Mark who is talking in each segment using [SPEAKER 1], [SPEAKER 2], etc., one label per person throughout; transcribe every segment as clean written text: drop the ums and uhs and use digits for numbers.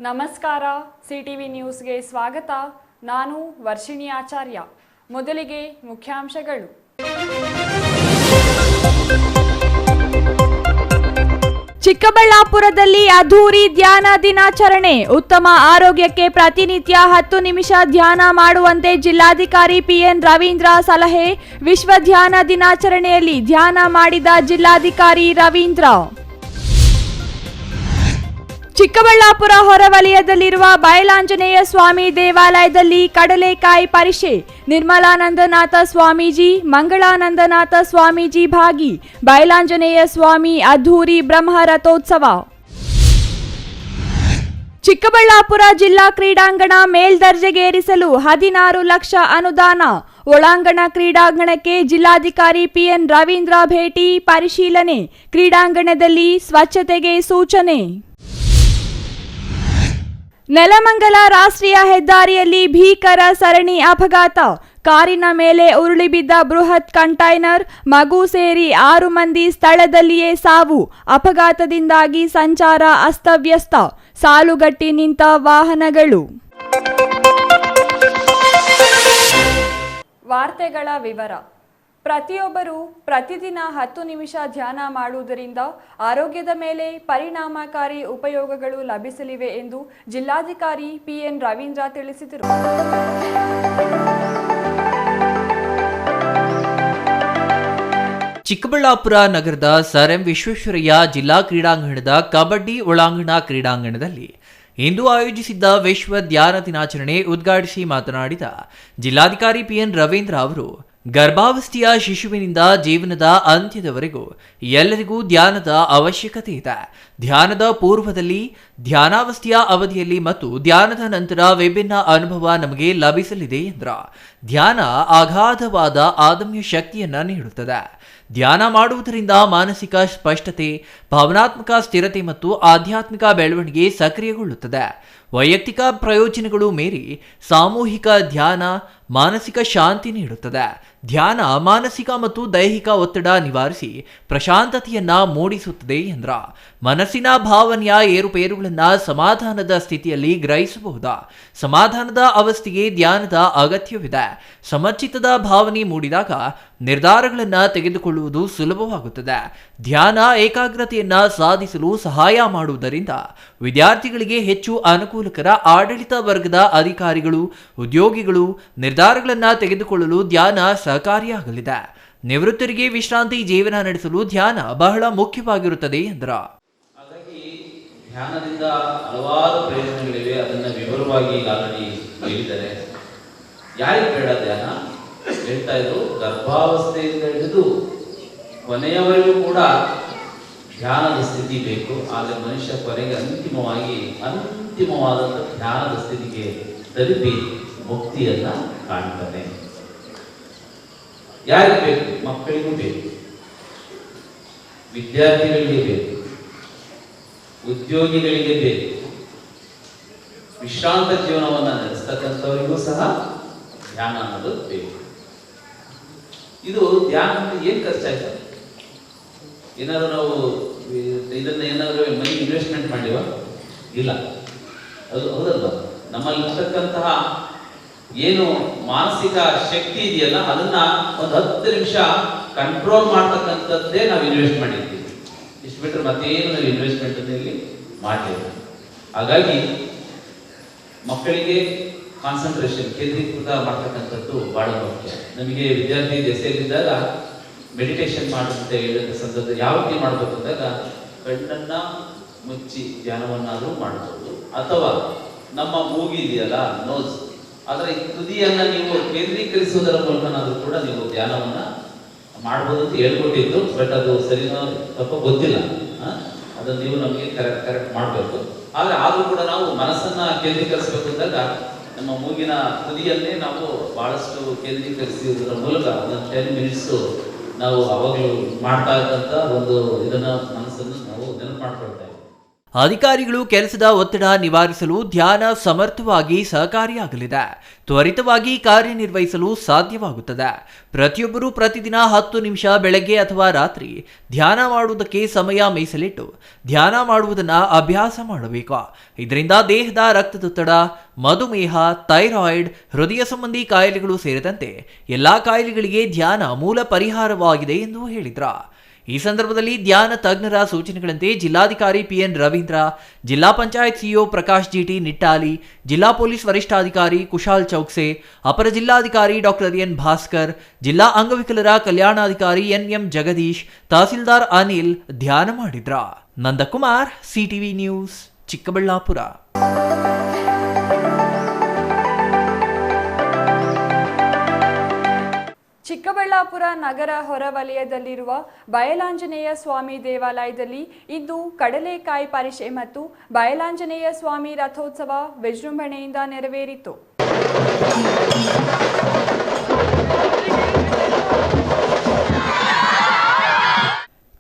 [SPEAKER 1] ನಮಸ್ಕಾರ ಸಿಟಿವಿ ನ್ಯೂಸ್ಗೆ ಸ್ವಾಗತ. ನಾನು ವರ್ಷಿಣಿ ಆಚಾರ್ಯ. ಮೊದಲಿಗೆ ಮುಖ್ಯಾಂಶಗಳು.
[SPEAKER 2] ಚಿಕ್ಕಬಳ್ಳಾಪುರದಲ್ಲಿ ಅದ್ಧೂರಿ ಧ್ಯಾನ ದಿನಾಚರಣೆ. ಉತ್ತಮ ಆರೋಗ್ಯಕ್ಕೆ ಪ್ರತಿನಿತ್ಯ 10 ನಿಮಿಷ ಧ್ಯಾನ ಮಾಡುವಂತೆ ಜಿಲ್ಲಾಧಿಕಾರಿ ಪಿಎನ್ ರವೀಂದ್ರ ಸಲಹೆ. ವಿಶ್ವ ಧ್ಯಾನ ದಿನಾಚರಣೆಯಲ್ಲಿ ಧ್ಯಾನ ಮಾಡಿದ ಜಿಲ್ಲಾಧಿಕಾರಿ ರವೀಂದ್ರ. ಚಿಕ್ಕಬಳ್ಳಾಪುರ ಹೊರವಲಯದಲ್ಲಿರುವ ಬಯಲಾಂಜನೇಯ ಸ್ವಾಮಿ ದೇವಾಲಯದಲ್ಲಿ ಕಡಲೆಕಾಯಿ ಪರಿಷೆ. ನಿರ್ಮಲಾನಂದನಾಥ ಸ್ವಾಮೀಜಿ, ಮಂಗಳಾನಂದನಾಥ ಸ್ವಾಮೀಜಿ ಭಾಗಿ. ಬಯಲಾಂಜನೇಯ ಸ್ವಾಮಿ ಅದ್ಧೂರಿ ಬ್ರಹ್ಮ ರಥೋತ್ಸವ. ಚಿಕ್ಕಬಳ್ಳಾಪುರ ಜಿಲ್ಲಾ ಕ್ರೀಡಾಂಗಣ ಮೇಲ್ದರ್ಜೆಗೇರಿಸಲು 16 ಲಕ್ಷ ಅನುದಾನ. ಒಳಾಂಗಣ ಕ್ರೀಡಾಂಗಣಕ್ಕೆ ಜಿಲ್ಲಾಧಿಕಾರಿ ಪಿಎನ್ ರವೀಂದ್ರ ಭೇಟಿ ಪರಿಶೀಲನೆ. ಕ್ರೀಡಾಂಗಣದಲ್ಲಿ ಸ್ವಚ್ಛತೆಗೆ ಸೂಚನೆ. ನೆಲಮಂಗಲ ರಾಷ್ಟ್ರೀಯ ಹೆದ್ದಾರಿಯಲ್ಲಿ ಭೀಕರ ಸರಣಿ ಅಪಘಾತ. ಕಾರಿನ ಮೇಲೆ ಉರುಳಿ ಬಿದ್ದ ಬೃಹತ್ ಕಂಟೈನರ್. ಮಗು ಸೇರಿ 6 ಮಂದಿ ಸ್ಥಳದಲ್ಲಿಯೇ ಸಾವು. ಅಪಘಾತದಿಂದಾಗಿ ಸಂಚಾರ ಅಸ್ತವ್ಯಸ್ತ. ಸಾಲುಗಟ್ಟಿ ನಿಂತ ವಾಹನಗಳು.
[SPEAKER 1] ವಾರ್ತೆಗಳ ವಿವರ. ಪ್ರತಿಯೊಬ್ಬರೂ ಪ್ರತಿದಿನ 10 ನಿಮಿಷ ಧ್ಯಾನ ಮಾಡುವುದರಿಂದ ಆರೋಗ್ಯದ ಮೇಲೆ ಪರಿಣಾಮಕಾರಿ ಉಪಯೋಗಗಳು ಲಭಿಸಲಿವೆ ಎಂದು ಜಿಲ್ಲಾಧಿಕಾರಿ ಪಿಎನ್ ರವೀಂದ್ರ ತಿಳಿಸಿದರು.
[SPEAKER 3] ಚಿಕ್ಕಬಳ್ಳಾಪುರ ನಗರದ ಸರ್ ಎಂ ವಿಶ್ವೇಶ್ವರಯ್ಯ ಜಿಲ್ಲಾ ಕ್ರೀಡಾಂಗಣದ ಕಬಡ್ಡಿ ಒಳಾಂಗಣ ಕ್ರೀಡಾಂಗಣದಲ್ಲಿ ಇಂದು ಆಯೋಜಿಸಿದ್ದ ವಿಶ್ವ ಧ್ಯಾನ ದಿನಾಚರಣೆ ಉದ್ಘಾಟಿಸಿ ಮಾತನಾಡಿದ ಜಿಲ್ಲಾಧಿಕಾರಿ ಪಿಎನ್ ರವೀಂದ್ರ ಅವರು, ಗರ್ಭಾವಸ್ಥೆಯ ಶಿಶುವಿನಿಂದ ಜೀವನದ ಅಂತ್ಯದವರೆಗೂ ಎಲ್ಲರಿಗೂ ಧ್ಯಾನದ ಅವಶ್ಯಕತೆ ಇದೆ. ಧ್ಯಾನದ ಪೂರ್ವದಲ್ಲಿ, ಧ್ಯಾನಾವಸ್ಥೆಯ ಅವಧಿಯಲ್ಲಿ ಮತ್ತು ಧ್ಯಾನದ ನಂತರ ವಿಭಿನ್ನ ಅನುಭವ ನಮಗೆ ಲಭಿಸಲಿದೆ ಎಂದ್ರ. ಧ್ಯಾನ ಅಗಾಧವಾದ ಆದಮ್ಯ ಶಕ್ತಿಯನ್ನ ನೀಡುತ್ತದೆ. ಧ್ಯಾನ ಮಾಡುವುದರಿಂದ ಮಾನಸಿಕ ಸ್ಪಷ್ಟತೆ, ಭಾವನಾತ್ಮಕ ಸ್ಥಿರತೆ ಮತ್ತು ಆಧ್ಯಾತ್ಮಿಕ ಬೆಳವಣಿಗೆ ಸಕ್ರಿಯಗೊಳ್ಳುತ್ತದೆ. ವೈಯಕ್ತಿಕ ಪ್ರಯೋಜನಗಳು ಮೀರಿ ಸಾಮೂಹಿಕ ಧ್ಯಾನ ಮಾನಸಿಕ ಶಾಂತಿ ನೀಡುತ್ತದೆ. ಧ್ಯಾನ ಮಾನಸಿಕ ಮತ್ತು ದೈಹಿಕ ಒತ್ತಡ ನಿವಾರಿಸಿ ಪ್ರಶಾಂತತೆಯನ್ನ ಮೂಡಿಸುತ್ತದೆ ಎಂದ್ರ. ಮನಸ್ಸಿನ ಭಾವನೆಯ ಏರುಪೇರುಗಳನ್ನ ಸಮಾಧಾನದ ಸ್ಥಿತಿಯಲ್ಲಿ ಗ್ರಹಿಸಬಹುದಾ? ಸಮಾಧಾನದ ಅವಸ್ಥೆಗೆ ಧ್ಯಾನದ ಅಗತ್ಯವಿದೆ. ಸಮಚಿತ್ತದ ಭಾವನೆ ಮೂಡಿದಾಗ ನಿರ್ಧಾರಗಳನ್ನು ತೆಗೆದುಕೊಳ್ಳುವುದು ಸುಲಭವಾಗುತ್ತದೆ. ಧ್ಯಾನ ಏಕಾಗ್ರತೆಯನ್ನ ಸಾಧಿಸಲು ಸಹಾಯ ಮಾಡುವುದರಿಂದ ವಿದ್ಯಾರ್ಥಿಗಳಿಗೆ ಹೆಚ್ಚು ಅನುಕೂಲಕರ. ಆಡಳಿತ ವರ್ಗದ ಅಧಿಕಾರಿಗಳು, ಉದ್ಯೋಗಿಗಳು ನಿರ್ಧಾರಗಳನ್ನು ತೆಗೆದುಕೊಳ್ಳಲು ಧ್ಯಾನ ಸಹಕಾರಿಯಾಗಲಿದೆ. ನಿವೃತ್ತರಿಗೆ ವಿಶ್ರಾಂತಿ ಜೀವನ ನಡೆಸಲು ಧ್ಯಾನ ಬಹಳ ಮುಖ್ಯವಾಗಿರುತ್ತದೆ ಎಂದ್ರ.
[SPEAKER 4] ಹಾಗಾಗಿ ಧ್ಯಾನದಿಂದ ಹಲವಾರು ಪ್ರಯೋಜನಗಳಿವೆ. ಅದನ್ನ ವಿವರವಾಗಿ ಆಲ್ರೆಡಿ ಹೇಳಿದ್ದಾರೆ. ಯಾರಿಗೆ ಬೇಡ ಧ್ಯಾನ? ಹೇಳ್ತಾ ಇದ್ರು, ಗರ್ಭಾವಸ್ಥೆಯಿಂದ ಹಿಡಿದು ಕೊನೆಯವರೆಗೂ ಕೂಡ ಧ್ಯಾನದ ಸ್ಥಿತಿ ಬೇಕು. ಆದರೆ ಮನುಷ್ಯ ಕೊನೆಗೆ ಅಂತಿಮವಾದಂಥ ಧ್ಯಾನದ ಸ್ಥಿತಿಗೆ ತಲುಪಿ ಮುಕ್ತಿಯನ್ನ ಕಾಣ್ತಾನೆ. ಯಾರಿಗೆ ಬೇಕು? ಮಕ್ಕಳಿಗೂ ಬೇಕು, ವಿದ್ಯಾರ್ಥಿಗಳಿಗೆ ಬೇಕು, ಉದ್ಯೋಗಿಗಳಿಗೆ ಬೇಕು, ವಿಶ್ರಾಂತ ಜೀವನವನ್ನು ನಡೆಸ್ತಕ್ಕಂಥವರಿಗೂ ಸಹ ಧ್ಯಾನ ಅನ್ನೋದು ಬೇಕು. ಇದು ಧ್ಯಾನ ಏನ್ ಖರ್ಚಾಯ್ತು? ಏನಾದ್ರು ನಾವು ಏನಾದ್ರು ಮನಿ ಇನ್ವೆಸ್ಟ್ಮೆಂಟ್ ಮಾಡಿವ? ಇಲ್ಲ. ಅದು ಹೌದಲ್ವ? ನಮ್ಮಲ್ಲಿರ್ತಕ್ಕಂತಹ ಏನು ಮಾನಸಿಕ ಶಕ್ತಿ ಇದೆಯಲ್ಲ, ಅದನ್ನ ಒಂದು 10 ನಿಮಿಷ ಕಂಟ್ರೋಲ್ ಮಾಡ್ತಕ್ಕಂಥದ್ದೇ ನಾವು ಇನ್ವೆಸ್ಟ್ ಮಾಡಿರ್ತೀವಿ. ಇಷ್ಟು ಬಿಟ್ಟರೆ ಮತ್ತೇನು ನಾವು ಇನ್ವೆಸ್ಟ್ಮೆಂಟ್ ಇಲ್ಲಿ ಮಾಡಲಿಲ್ಲ. ಹಾಗಾಗಿ ಮಕ್ಕಳಿಗೆ ಕಾನ್ಸಂಟ್ರೇಷನ್ ಕೇಂದ್ರೀಕೃತ ಮಾಡ್ತಕ್ಕಂಥದ್ದು ಬಹಳ ಮುಖ್ಯ. ನಮಗೆ ವಿದ್ಯಾರ್ಥಿ ದೆಸೆಯಲ್ಲಿದ್ದಾಗ ಮೆಡಿಟೇಷನ್ ಮಾಡುವಂತ ಹೇಳಿದ ಸಂದರ್ಭ ಯಾವ ರೀತಿ ಮಾಡಬೇಕು ಅಂದಾಗ, ಕಣ್ಣನ್ನ ಮುಚ್ಚಿ ಧ್ಯಾನವನ್ನಾದರೂ ಮಾಡಬಹುದು, ಅಥವಾ ನಮ್ಮ ಮೂಗಿದೆಯಲ್ಲ ನೋಸ್, ಅದರ ತುದಿಯನ್ನ ನೀವು ಕೇಂದ್ರೀಕರಿಸುವುದರ ಮೂಲಕನಾದ್ರೂ ಕೂಡ ನೀವು ಧ್ಯಾನವನ್ನ ಮಾಡಬಹುದು ಅಂತ ಹೇಳ್ಕೊಟ್ಟಿದ್ದು. ಬಟ್ ಅದು ಸರಿನೋ ಸ್ವಲ್ಪ ಗೊತ್ತಿಲ್ಲ. ಅದನ್ನು ನೀವು ನಮಗೆ ಕರೆಕ್ಟ್ ಮಾಡಬೇಕು. ಆದ್ರೂ ಕೂಡ ನಾವು ಮನಸ್ಸನ್ನ ಕೇಂದ್ರೀಕರಿಸಬೇಕು ಅಂದಾಗ ನಮ್ಮ ಮೂಗಿನ ತುದಿಯನ್ನೇ ನಾವು ಬಹಳಷ್ಟು ಕೇಂದ್ರೀಕರಿಸುವುದರ ಮೂಲಕ ಒಂದು 10 ಮಿನಿಟ್ಸ್ ನಾವು ಅವಾಗಲೂ ಮಾಡ್ತಾ ಇದ್ದಂತ ಒಂದು ಇದನ್ನ ಮನಸ್ಸನ್ನು ನಾವು ನೆನಪು ಮಾಡ್ಕೊಳ್ತೇವೆ.
[SPEAKER 3] ಅಧಿಕಾರಿಗಳು ಕೆಲಸದ ಒತ್ತಡ ನಿವಾರಿಸಲು ಧ್ಯಾನ ಸಮರ್ಥವಾಗಿ ಸಹಕಾರಿಯಾಗಲಿದೆ. ತ್ವರಿತವಾಗಿ ಕಾರ್ಯನಿರ್ವಹಿಸಲು ಸಾಧ್ಯವಾಗುತ್ತದೆ. ಪ್ರತಿಯೊಬ್ಬರೂ ಪ್ರತಿದಿನ 10 ನಿಮಿಷ ಬೆಳಗ್ಗೆ ಅಥವಾ ರಾತ್ರಿ ಧ್ಯಾನ ಮಾಡುವುದಕ್ಕೆ ಸಮಯ ಮೀಸಲಿಟ್ಟು ಧ್ಯಾನ ಮಾಡುವುದನ್ನು ಅಭ್ಯಾಸ ಮಾಡಬೇಕು. ಇದರಿಂದ ದೇಹದ ರಕ್ತದೊತ್ತಡ, ಮಧುಮೇಹ, ಥೈರಾಯ್ಡ್, ಹೃದಯ ಸಂಬಂಧಿ ಕಾಯಿಲೆಗಳು ಸೇರಿದಂತೆ ಎಲ್ಲಾ ಕಾಯಿಲೆಗಳಿಗೆ ಧ್ಯಾನ ಮೂಲ ಪರಿಹಾರವಾಗಿದೆ ಎಂದು ಹೇಳಿದ್ರು. ಈ ಸಂದರ್ಭದಲ್ಲಿ ಧ್ಯಾನ ತಜ್ಞರ ಸೂಚನೆಗಳಂತೆ ಜಿಲ್ಲಾಧಿಕಾರಿ ಪಿಎನ್ ರವೀಂದ್ರ, ಜಿಲ್ಲಾ ಪಂಚಾಯತ್ ಸಿಇಒ ಪ್ರಕಾಶ್ ಜಿಟಿ ನಿಟ್ಟಾಲಿ, ಜಿಲ್ಲಾ ಪೊಲೀಸ್ ವರಿಷ್ಠಾಧಿಕಾರಿ ಕುಶಾಲ್ ಚೌಕ್ಸೆ, ಅಪರ ಜಿಲ್ಲಾಧಿಕಾರಿ ಡಾಕ್ಟರ್ ಎನ್ ಭಾಸ್ಕರ್, ಜಿಲ್ಲಾ ಅಂಗವಿಕಲರ ಕಲ್ಯಾಣಾಧಿಕಾರಿ ಎನ್ಎಂ ಜಗದೀಶ್, ತಹಸೀಲ್ದಾರ್ ಅನಿಲ್ ಧ್ಯಾನ ಮಾಡಿದ್ರ. Nandakumar, CTV news, Chikkaballapur.
[SPEAKER 1] ಚಿಕ್ಕಬಳ್ಳಾಪುರ ನಗರ ಹೊರವಲಯದಲ್ಲಿರುವ ಬಯಲಾಂಜನೇಯ ಸ್ವಾಮಿ ದೇವಾಲಯದಲ್ಲಿ ಇಂದು ಕಡಲೆಕಾಯಿ ಪರಿಷೆ ಮತ್ತು ಬಯಲಾಂಜನೇಯ ಸ್ವಾಮಿ ರಥೋತ್ಸವ ವಿಜೃಂಭಣೆಯಿಂದ ನೆರವೇರಿತು.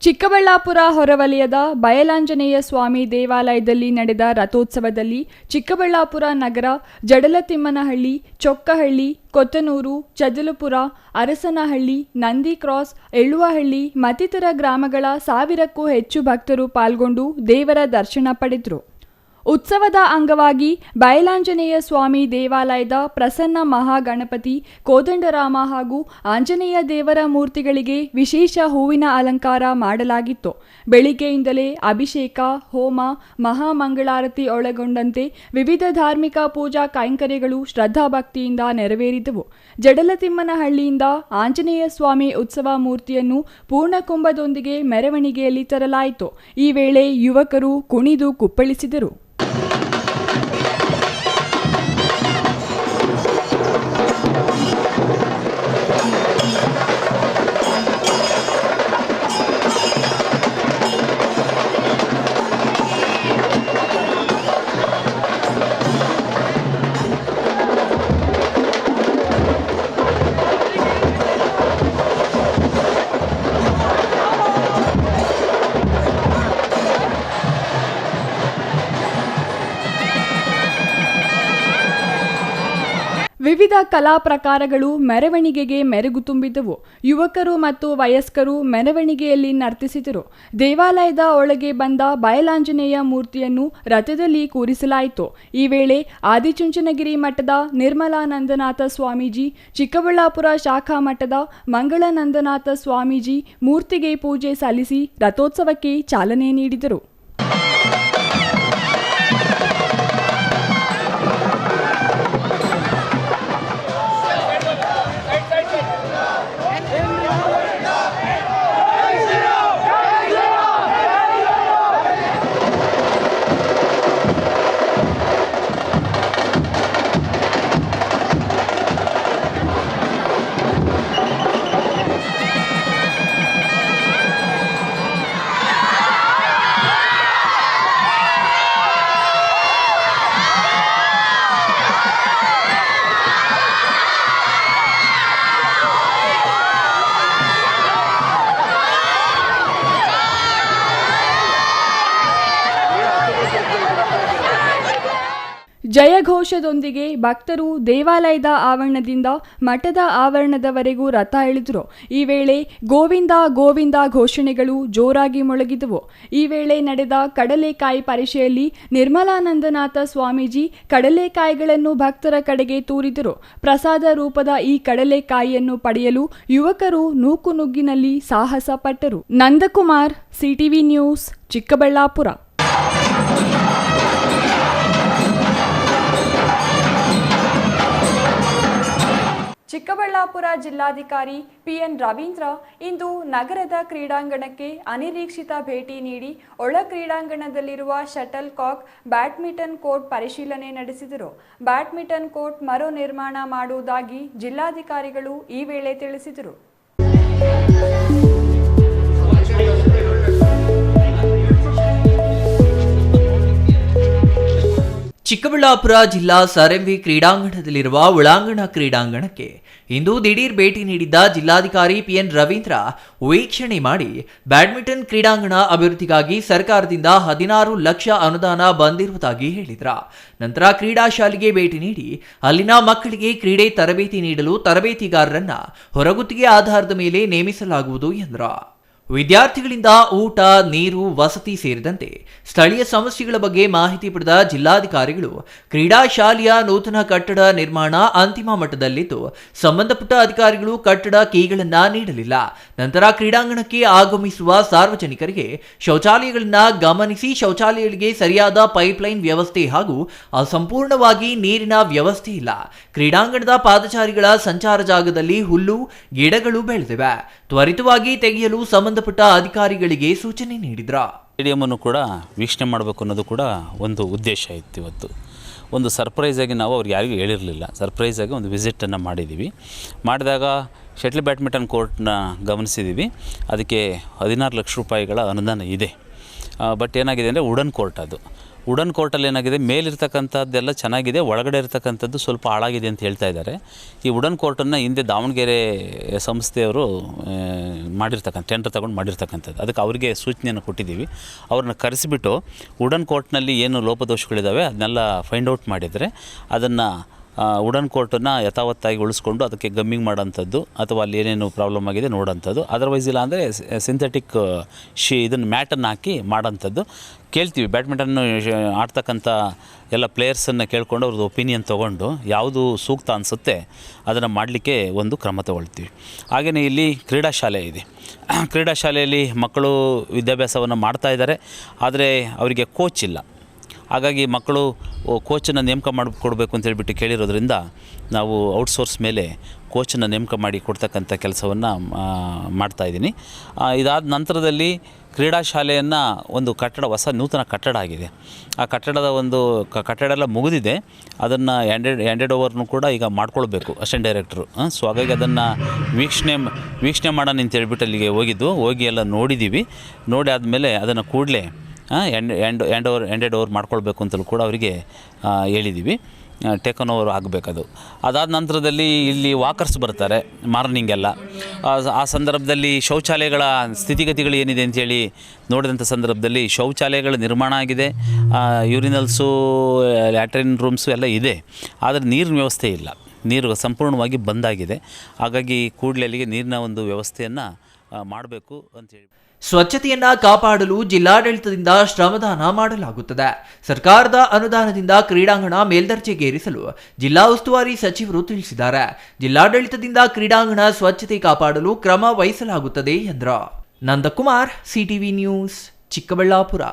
[SPEAKER 2] ಚಿಕ್ಕಬಳ್ಳಾಪುರ ಹೊರವಲಯದ ಬಯಲಾಂಜನೇಯ ಸ್ವಾಮಿ ದೇವಾಲಯದಲ್ಲಿ ನಡೆದ ರಥೋತ್ಸವದಲ್ಲಿ ಚಿಕ್ಕಬಳ್ಳಾಪುರ ನಗರ, ಜಡಲತಿಮ್ಮನಹಳ್ಳಿ, ಚೊಕ್ಕಹಳ್ಳಿ, ಕೊತ್ತನೂರು, ಚದಲಪುರ, ಅರಸನಹಳ್ಳಿ, ನಂದಿ ಕ್ರಾಸ್, ಎಳ್ಳುವಹಳ್ಳಿ ಮತ್ತಿತರ ಗ್ರಾಮಗಳ 1000ಕ್ಕೂ ಹೆಚ್ಚು ಭಕ್ತರು ಪಾಲ್ಗೊಂಡು ದೇವರ ದರ್ಶನ ಪಡೆದರು. ಉತ್ಸವದ ಅಂಗವಾಗಿ ಬಯಲಾಂಜನೇಯ ಸ್ವಾಮಿ ದೇವಾಲಯದ ಪ್ರಸನ್ನ ಮಹಾಗಣಪತಿ, ಕೋದಂಡರಾಮ ಹಾಗೂ ಆಂಜನೇಯ ದೇವರ ಮೂರ್ತಿಗಳಿಗೆ ವಿಶೇಷ ಹೂವಿನ ಅಲಂಕಾರ ಮಾಡಲಾಗಿತ್ತು. ಬೆಳಿಗ್ಗೆಯಿಂದಲೇ ಅಭಿಷೇಕ, ಹೋಮ, ಮಹಾಮಂಗಳಾರತಿ ಒಳಗೊಂಡಂತೆ ವಿವಿಧ ಧಾರ್ಮಿಕ ಪೂಜಾ ಕೈಂಕರ್ಯಗಳು ಶ್ರದ್ಧಾಭಕ್ತಿಯಿಂದ ನೆರವೇರಿದವು. ಜಡಲತಿಮ್ಮನಹಳ್ಳಿಯಿಂದ ಆಂಜನೇಯ ಸ್ವಾಮಿ ಉತ್ಸವ ಮೂರ್ತಿಯನ್ನು ಪೂರ್ಣಕುಂಭದೊಂದಿಗೆ ಮೆರವಣಿಗೆಯಲ್ಲಿ ತರಲಾಯಿತು. ಈ ವೇಳೆ ಯುವಕರು ಕುಣಿದು ಕುಪ್ಪಳಿಸಿದರು. ವಿವಿಧ ಕಲಾ ಪ್ರಕಾರಗಳು ಮೆರವಣಿಗೆಗೆ ಮೆರುಗು ತುಂಬಿದವು. ಯುವಕರು ಮತ್ತು ವಯಸ್ಕರು ಮೆರವಣಿಗೆಯಲ್ಲಿ ನರ್ತಿಸಿದರು. ದೇವಾಲಯದ ಒಳಗೆ ಬಂದ ಬಯಲಾಂಜನೇಯ ಮೂರ್ತಿಯನ್ನು ರಥದಲ್ಲಿ ಕೂರಿಸಲಾಯಿತು. ಈ ವೇಳೆ ಆದಿಚುಂಚನಗಿರಿ ಮಠದ ನಿರ್ಮಲಾನಂದನಾಥ ಸ್ವಾಮೀಜಿ, ಚಿಕ್ಕಬಳ್ಳಾಪುರ ಶಾಖಾ ಮಠದ ಮಂಗಳನಂದನಾಥ ಸ್ವಾಮೀಜಿ ಮೂರ್ತಿಗೆ ಪೂಜೆ ಸಲ್ಲಿಸಿ ರಥೋತ್ಸವಕ್ಕೆ ಚಾಲನೆ ನೀಡಿದರು. ಜಯಘೋಷದೊಂದಿಗೆ ಭಕ್ತರು ದೇವಾಲಯದ ಆವರಣದಿಂದ ಮಠದ ಆವರಣದವರೆಗೂ ರಥ ಎಳೆದರು. ಈ ವೇಳೆ ಗೋವಿಂದ ಗೋವಿಂದ ಘೋಷಣೆಗಳು ಜೋರಾಗಿ ಮೊಳಗಿದವು. ಈ ವೇಳೆ ನಡೆದ ಕಡಲೆಕಾಯಿ ಪರಿಷೆಯಲ್ಲಿ ನಿರ್ಮಲಾನಂದನಾಥ ಸ್ವಾಮೀಜಿ ಕಡಲೆಕಾಯಿಗಳನ್ನು ಭಕ್ತರ ಕಡೆಗೆ ತೂರಿದರು. ಪ್ರಸಾದ ರೂಪದ ಈ ಕಡಲೆಕಾಯಿಯನ್ನು ಪಡೆಯಲು ಯುವಕರು ನೂಕುನುಗ್ಗಿನಲ್ಲಿ ಸಾಹಸ ಪಟ್ಟರು. Nandakumar, CTV news, Chikkaballapur.
[SPEAKER 1] ಚಿಕ್ಕಬಳ್ಳಾಪುರ ಜಿಲ್ಲಾಧಿಕಾರಿ ಪಿಎನ್ ರವೀಂದ್ರ ಇಂದು ನಗರದ ಕ್ರೀಡಾಂಗಣಕ್ಕೆ ಅನಿರೀಕ್ಷಿತ ಭೇಟಿ ನೀಡಿ ಒಳ ಕ್ರೀಡಾಂಗಣದಲ್ಲಿರುವ ಶಟಲ್ ಕಾಕ್ ಬ್ಯಾಡ್ಮಿಂಟನ್ ಕೋರ್ಟ್ ಪರಿಶೀಲನೆ ನಡೆಸಿದರು. ಬ್ಯಾಡ್ಮಿಂಟನ್ ಕೋರ್ಟ್ ಮರು ನಿರ್ಮಾಣ ಮಾಡುವುದಾಗಿ ಜಿಲ್ಲಾಧಿಕಾರಿಗಳು ಈ ವೇಳೆ ತಿಳಿಸಿದರು.
[SPEAKER 3] ಚಿಕ್ಕ ಚಿಕ್ಕಬಳ್ಳಾಪುರ ಜಿಲ್ಲಾ ಸರ್.ಎಂ.ವಿ ಕ್ರೀಡಾಂಗಣದಲ್ಲಿರುವ ಒಳಾಂಗಣ ಕ್ರೀಡಾಂಗಣಕ್ಕೆ ಇಂದು ದಿಢೀರ್ ಭೇಟಿ ನೀಡಿದ್ದ ಜಿಲ್ಲಾಧಿಕಾರಿ ಪಿಎನ್ ರವೀಂದ್ರ ವೀಕ್ಷಣೆ ಮಾಡಿ ಬ್ಯಾಡ್ಮಿಂಟನ್ ಕ್ರೀಡಾಂಗಣ ಅಭಿವೃದ್ಧಿಗಾಗಿ ಸರ್ಕಾರದಿಂದ 16 ಲಕ್ಷ ಅನುದಾನ ಬಂದಿರುವುದಾಗಿ ಹೇಳಿದ್ರ. ನಂತರ ಕ್ರೀಡಾ ಶಾಲೆಗೆ ಭೇಟಿ ನೀಡಿ ಅಲ್ಲಿನ ಮಕ್ಕಳಿಗೆ ಕ್ರೀಡೆ ತರಬೇತಿ ನೀಡಲು ತರಬೇತಿಗಾರರನ್ನ ಹೊರಗುತ್ತಿಗೆ ಆಧಾರದ ಮೇಲೆ ನೇಮಿಸಲಾಗುವುದು ಎಂದರು. ವಿದ್ಯಾರ್ಥಿಗಳಿಂದ ಊಟ, ನೀರು, ವಸತಿ ಸೇರಿದಂತೆ ಸ್ಥಳೀಯ ಸಮಸ್ಯೆಗಳ ಬಗ್ಗೆ ಮಾಹಿತಿ ಪಡೆದ ಜಿಲ್ಲಾಧಿಕಾರಿಗಳು ಕ್ರೀಡಾ ಶಾಲೆಯ ನೂತನ ಕಟ್ಟಡ ನಿರ್ಮಾಣ ಅಂತಿಮ ಮಟ್ಟದಲ್ಲಿದ್ದು ಸಂಬಂಧಪಟ್ಟ ಅಧಿಕಾರಿಗಳು ಕಟ್ಟಡ ಕೀಗಳನ್ನು ನೀಡಲಿಲ್ಲ. ನಂತರ ಕ್ರೀಡಾಂಗಣಕ್ಕೆ ಆಗಮಿಸುವ ಸಾರ್ವಜನಿಕರಿಗೆ ಶೌಚಾಲಯಗಳನ್ನು ಗಮನಿಸಿ ಶೌಚಾಲಯಗಳಿಗೆ ಸರಿಯಾದ ಪೈಪ್ಲೈನ್ ವ್ಯವಸ್ಥೆ ಹಾಗೂ ಅಸಂಪೂರ್ಣವಾಗಿ ನೀರಿನ ವ್ಯವಸ್ಥೆ ಇಲ್ಲ. ಕ್ರೀಡಾಂಗಣದ ಪಾದಚಾರಿಗಳ ಸಂಚಾರ ಜಾಗದಲ್ಲಿ ಹುಲ್ಲು ಗಿಡಗಳು ಬೆಳೆದಿವೆ, ತ್ವರಿತವಾಗಿ ತೆಗೆಯಲು ಸಂಬಂಧಪಟ್ಟ ಅಧಿಕಾರಿಗಳಿಗೆ ಸೂಚನೆ ನೀಡಿದ್ರ.
[SPEAKER 5] ಸ್ಟೇಡಿಯಮನ್ನು ಕೂಡ ವೀಕ್ಷಣೆ ಮಾಡಬೇಕು ಅನ್ನೋದು ಕೂಡ ಒಂದು ಉದ್ದೇಶ ಇತ್ತು. ಇವತ್ತು ಒಂದು ಸರ್ಪ್ರೈಸಾಗಿ ನಾವು ಅವ್ರಿಗೆ ಯಾರಿಗೂ ಹೇಳಿರಲಿಲ್ಲ. ಸರ್ಪ್ರೈಸಾಗಿ ಒಂದು ವಿಸಿಟನ್ನು ಮಾಡಿದ್ದೀವಿ. ಮಾಡಿದಾಗ ಶಟ್ಲ್ ಬ್ಯಾಡ್ಮಿಂಟನ್ ಕೋರ್ಟ್ನ ಗಮನಿಸಿದ್ದೀವಿ. ಅದಕ್ಕೆ 16 ಲಕ್ಷ ರೂಪಾಯಿಗಳ ಅನುದಾನ ಇದೆ. ಬಟ್ ಏನಾಗಿದೆ ಅಂದರೆ ವುಡನ್ ಕೋರ್ಟಲ್ಲಿ ಏನಾಗಿದೆ, ಮೇಲಿರ್ತಕ್ಕಂಥದ್ದೆಲ್ಲ ಚೆನ್ನಾಗಿದೆ, ಒಳಗಡೆ ಇರ್ತಕ್ಕಂಥದ್ದು ಸ್ವಲ್ಪ ಹಾಳಾಗಿದೆ ಅಂತ ಹೇಳ್ತಾ ಇದ್ದಾರೆ. ಈ ವುಡನ್ ಕೋರ್ಟನ್ನು ಹಿಂದೆ ದಾವಣಗೆರೆ ಸಂಸ್ಥೆಯವರು ಟೆಂಡರ್ ತಗೊಂಡು ಮಾಡಿರ್ತಕ್ಕಂಥದ್ದು. ಅದಕ್ಕೆ ಅವರಿಗೆ ಸೂಚನೆಯನ್ನು ಕೊಟ್ಟಿದ್ದೀವಿ. ಅವ್ರನ್ನ ಕರೆಸಿಬಿಟ್ಟು ವುಡನ್ ಕೋರ್ಟ್ನಲ್ಲಿ ಏನು ಲೋಪದೋಷಗಳಿದ್ದಾವೆ ಅದನ್ನೆಲ್ಲ ಫೈಂಡ್ ಔಟ್ ಮಾಡಿದರೆ ಅದನ್ನು ವುಡನ್ ಕೋರ್ಟನ್ನು ಯಥಾವತ್ತಾಗಿ ಉಳಿಸ್ಕೊಂಡು ಅದಕ್ಕೆ ಗಮ್ಮಿಂಗ್ ಮಾಡೋಂಥದ್ದು ಅಥವಾ ಅಲ್ಲಿ ಏನೇನು ಪ್ರಾಬ್ಲಮ್ ಆಗಿದೆ ನೋಡೋಂಥದ್ದು. ಅದರ್ವೈಸ್ ಇಲ್ಲ ಅಂದರೆ ಸಿಂಥೆಟಿಕ್ ಇದನ್ನು ಮ್ಯಾಟನ್ನು ಹಾಕಿ ಮಾಡೋಂಥದ್ದು ಕೇಳ್ತೀವಿ. ಬ್ಯಾಡ್ಮಿಂಟನ್ನು ಆಡ್ತಕ್ಕಂಥ ಎಲ್ಲ ಪ್ಲೇಯರ್ಸನ್ನು ಕೇಳಿಕೊಂಡು ಅವ್ರದ್ದು ಒಪಿನಿಯನ್ ತೊಗೊಂಡು ಯಾವುದು ಸೂಕ್ತ ಅನಿಸುತ್ತೆ ಅದನ್ನು ಮಾಡಲಿಕ್ಕೆ ಒಂದು ಕ್ರಮ ತಗೊಳ್ತೀವಿ. ಹಾಗೆಯೇ ಇಲ್ಲಿ ಕ್ರೀಡಾ ಶಾಲೆ ಇದೆ. ಕ್ರೀಡಾ ಶಾಲೆಯಲ್ಲಿ ಮಕ್ಕಳು ವಿದ್ಯಾಭ್ಯಾಸವನ್ನು ಮಾಡ್ತಾಯಿದ್ದಾರೆ, ಆದರೆ ಅವರಿಗೆ ಕೋಚ್ ಇಲ್ಲ. ಹಾಗಾಗಿ ಮಕ್ಕಳು ಕೋಚನ್ನು ನೇಮಕ ಮಾಡಿಕೊಡ್ಬೇಕು ಅಂತ ಹೇಳಿಬಿಟ್ಟು ಕೇಳಿರೋದ್ರಿಂದ ನಾವು ಔಟ್ಸೋರ್ಸ್ ಮೇಲೆ ಕೋಚನ್ನು ನೇಮಕ ಮಾಡಿ ಕೊಡ್ತಕ್ಕಂಥ ಕೆಲಸವನ್ನು ಮಾಡ್ತಾಯಿದ್ದೀನಿ. ಇದಾದ ನಂತರದಲ್ಲಿ ಕ್ರೀಡಾ ಶಾಲೆಯನ್ನು ಒಂದು ಹೊಸ ನೂತನ ಕಟ್ಟಡ ಆಗಿದೆ. ಆ ಕಟ್ಟಡದ ಒಂದು ಕಟ್ಟಡ ಎಲ್ಲ ಮುಗಿದಿದೆ. ಅದನ್ನು ಹ್ಯಾಂಡೆಡ್ ಓವರ್ನು ಕೂಡ ಈಗ ಮಾಡ್ಕೊಳ್ಬೇಕು ಅಸಿಸ್ಟೆಂಟ್ ಡೈರೆಕ್ಟ್ರು. ಸೊ ಹಾಗಾಗಿ ಅದನ್ನು ವೀಕ್ಷಣೆ ಮಾಡೋಣ ಅಂತ ಹೇಳ್ಬಿಟ್ಟು ಅಲ್ಲಿಗೆ ಹೋಗಿ ಎಲ್ಲ ನೋಡಿದ್ದೀವಿ. ನೋಡಿ ಆದಮೇಲೆ ಅದನ್ನು ಕೂಡಲೇ ಹ್ಯಾಂಡೆಡ್ ಓವರ್ ಮಾಡ್ಕೊಳ್ಬೇಕು ಅಂತಲೂ ಕೂಡ ಅವರಿಗೆ ಹೇಳಿದ್ದೀವಿ. ಟೇಕನ್ ಓವರ್ ಆಗಬೇಕದು. ಅದಾದ ನಂತರದಲ್ಲಿ ಇಲ್ಲಿ ವಾಕರ್ಸ್ ಬರ್ತಾರೆ ಮಾರ್ನಿಂಗೆಲ್ಲ. ಆ ಸಂದರ್ಭದಲ್ಲಿ ಶೌಚಾಲಯಗಳ ಸ್ಥಿತಿಗತಿಗಳು ಏನಿದೆ ಅಂಥೇಳಿ ನೋಡಿದಂಥ ಸಂದರ್ಭದಲ್ಲಿ ಶೌಚಾಲಯಗಳ ನಿರ್ಮಾಣ ಆಗಿದೆ, ಯೂರಿನಲ್ಸು, ಲ್ಯಾಟ್ರಿನ್ ರೂಮ್ಸು ಎಲ್ಲ ಇದೆ. ಆದರೆ ನೀರಿನ ವ್ಯವಸ್ಥೆ ಇಲ್ಲ. ನೀರು ಸಂಪೂರ್ಣವಾಗಿ ಬಂದಾಗಿದೆ. ಹಾಗಾಗಿ ಕೂಡಲೇ ಅಲ್ಲಿಗೆ ನೀರಿನ ಒಂದು ವ್ಯವಸ್ಥೆಯನ್ನು ಮಾಡಬೇಕು ಅಂತೇಳಿ.
[SPEAKER 3] ಸ್ವಚ್ಛತೆಯನ್ನ ಕಾಪಾಡಲು ಜಿಲ್ಲಾಡಳಿತದಿಂದ ಶ್ರಮದಾನ ಮಾಡಲಾಗುತ್ತದೆ. ಸರ್ಕಾರದ ಅನುದಾನದಿಂದ ಕ್ರೀಡಾಂಗಣ ಮೇಲ್ದರ್ಜೆಗೇರಿಸಲು ಜಿಲ್ಲಾ ಉಸ್ತುವಾರಿ ಸಚಿವರು ತಿಳಿಸಿದ್ದಾರೆ. ಜಿಲ್ಲಾಡಳಿತದಿಂದ ಕ್ರೀಡಾಂಗಣ ಸ್ವಚ್ಛತೆ ಕಾಪಾಡಲು ಕ್ರಮ ವಹಿಸಲಾಗುತ್ತದೆ ಎಂದರು. Nandakumar, CTV news, Chikkaballapur.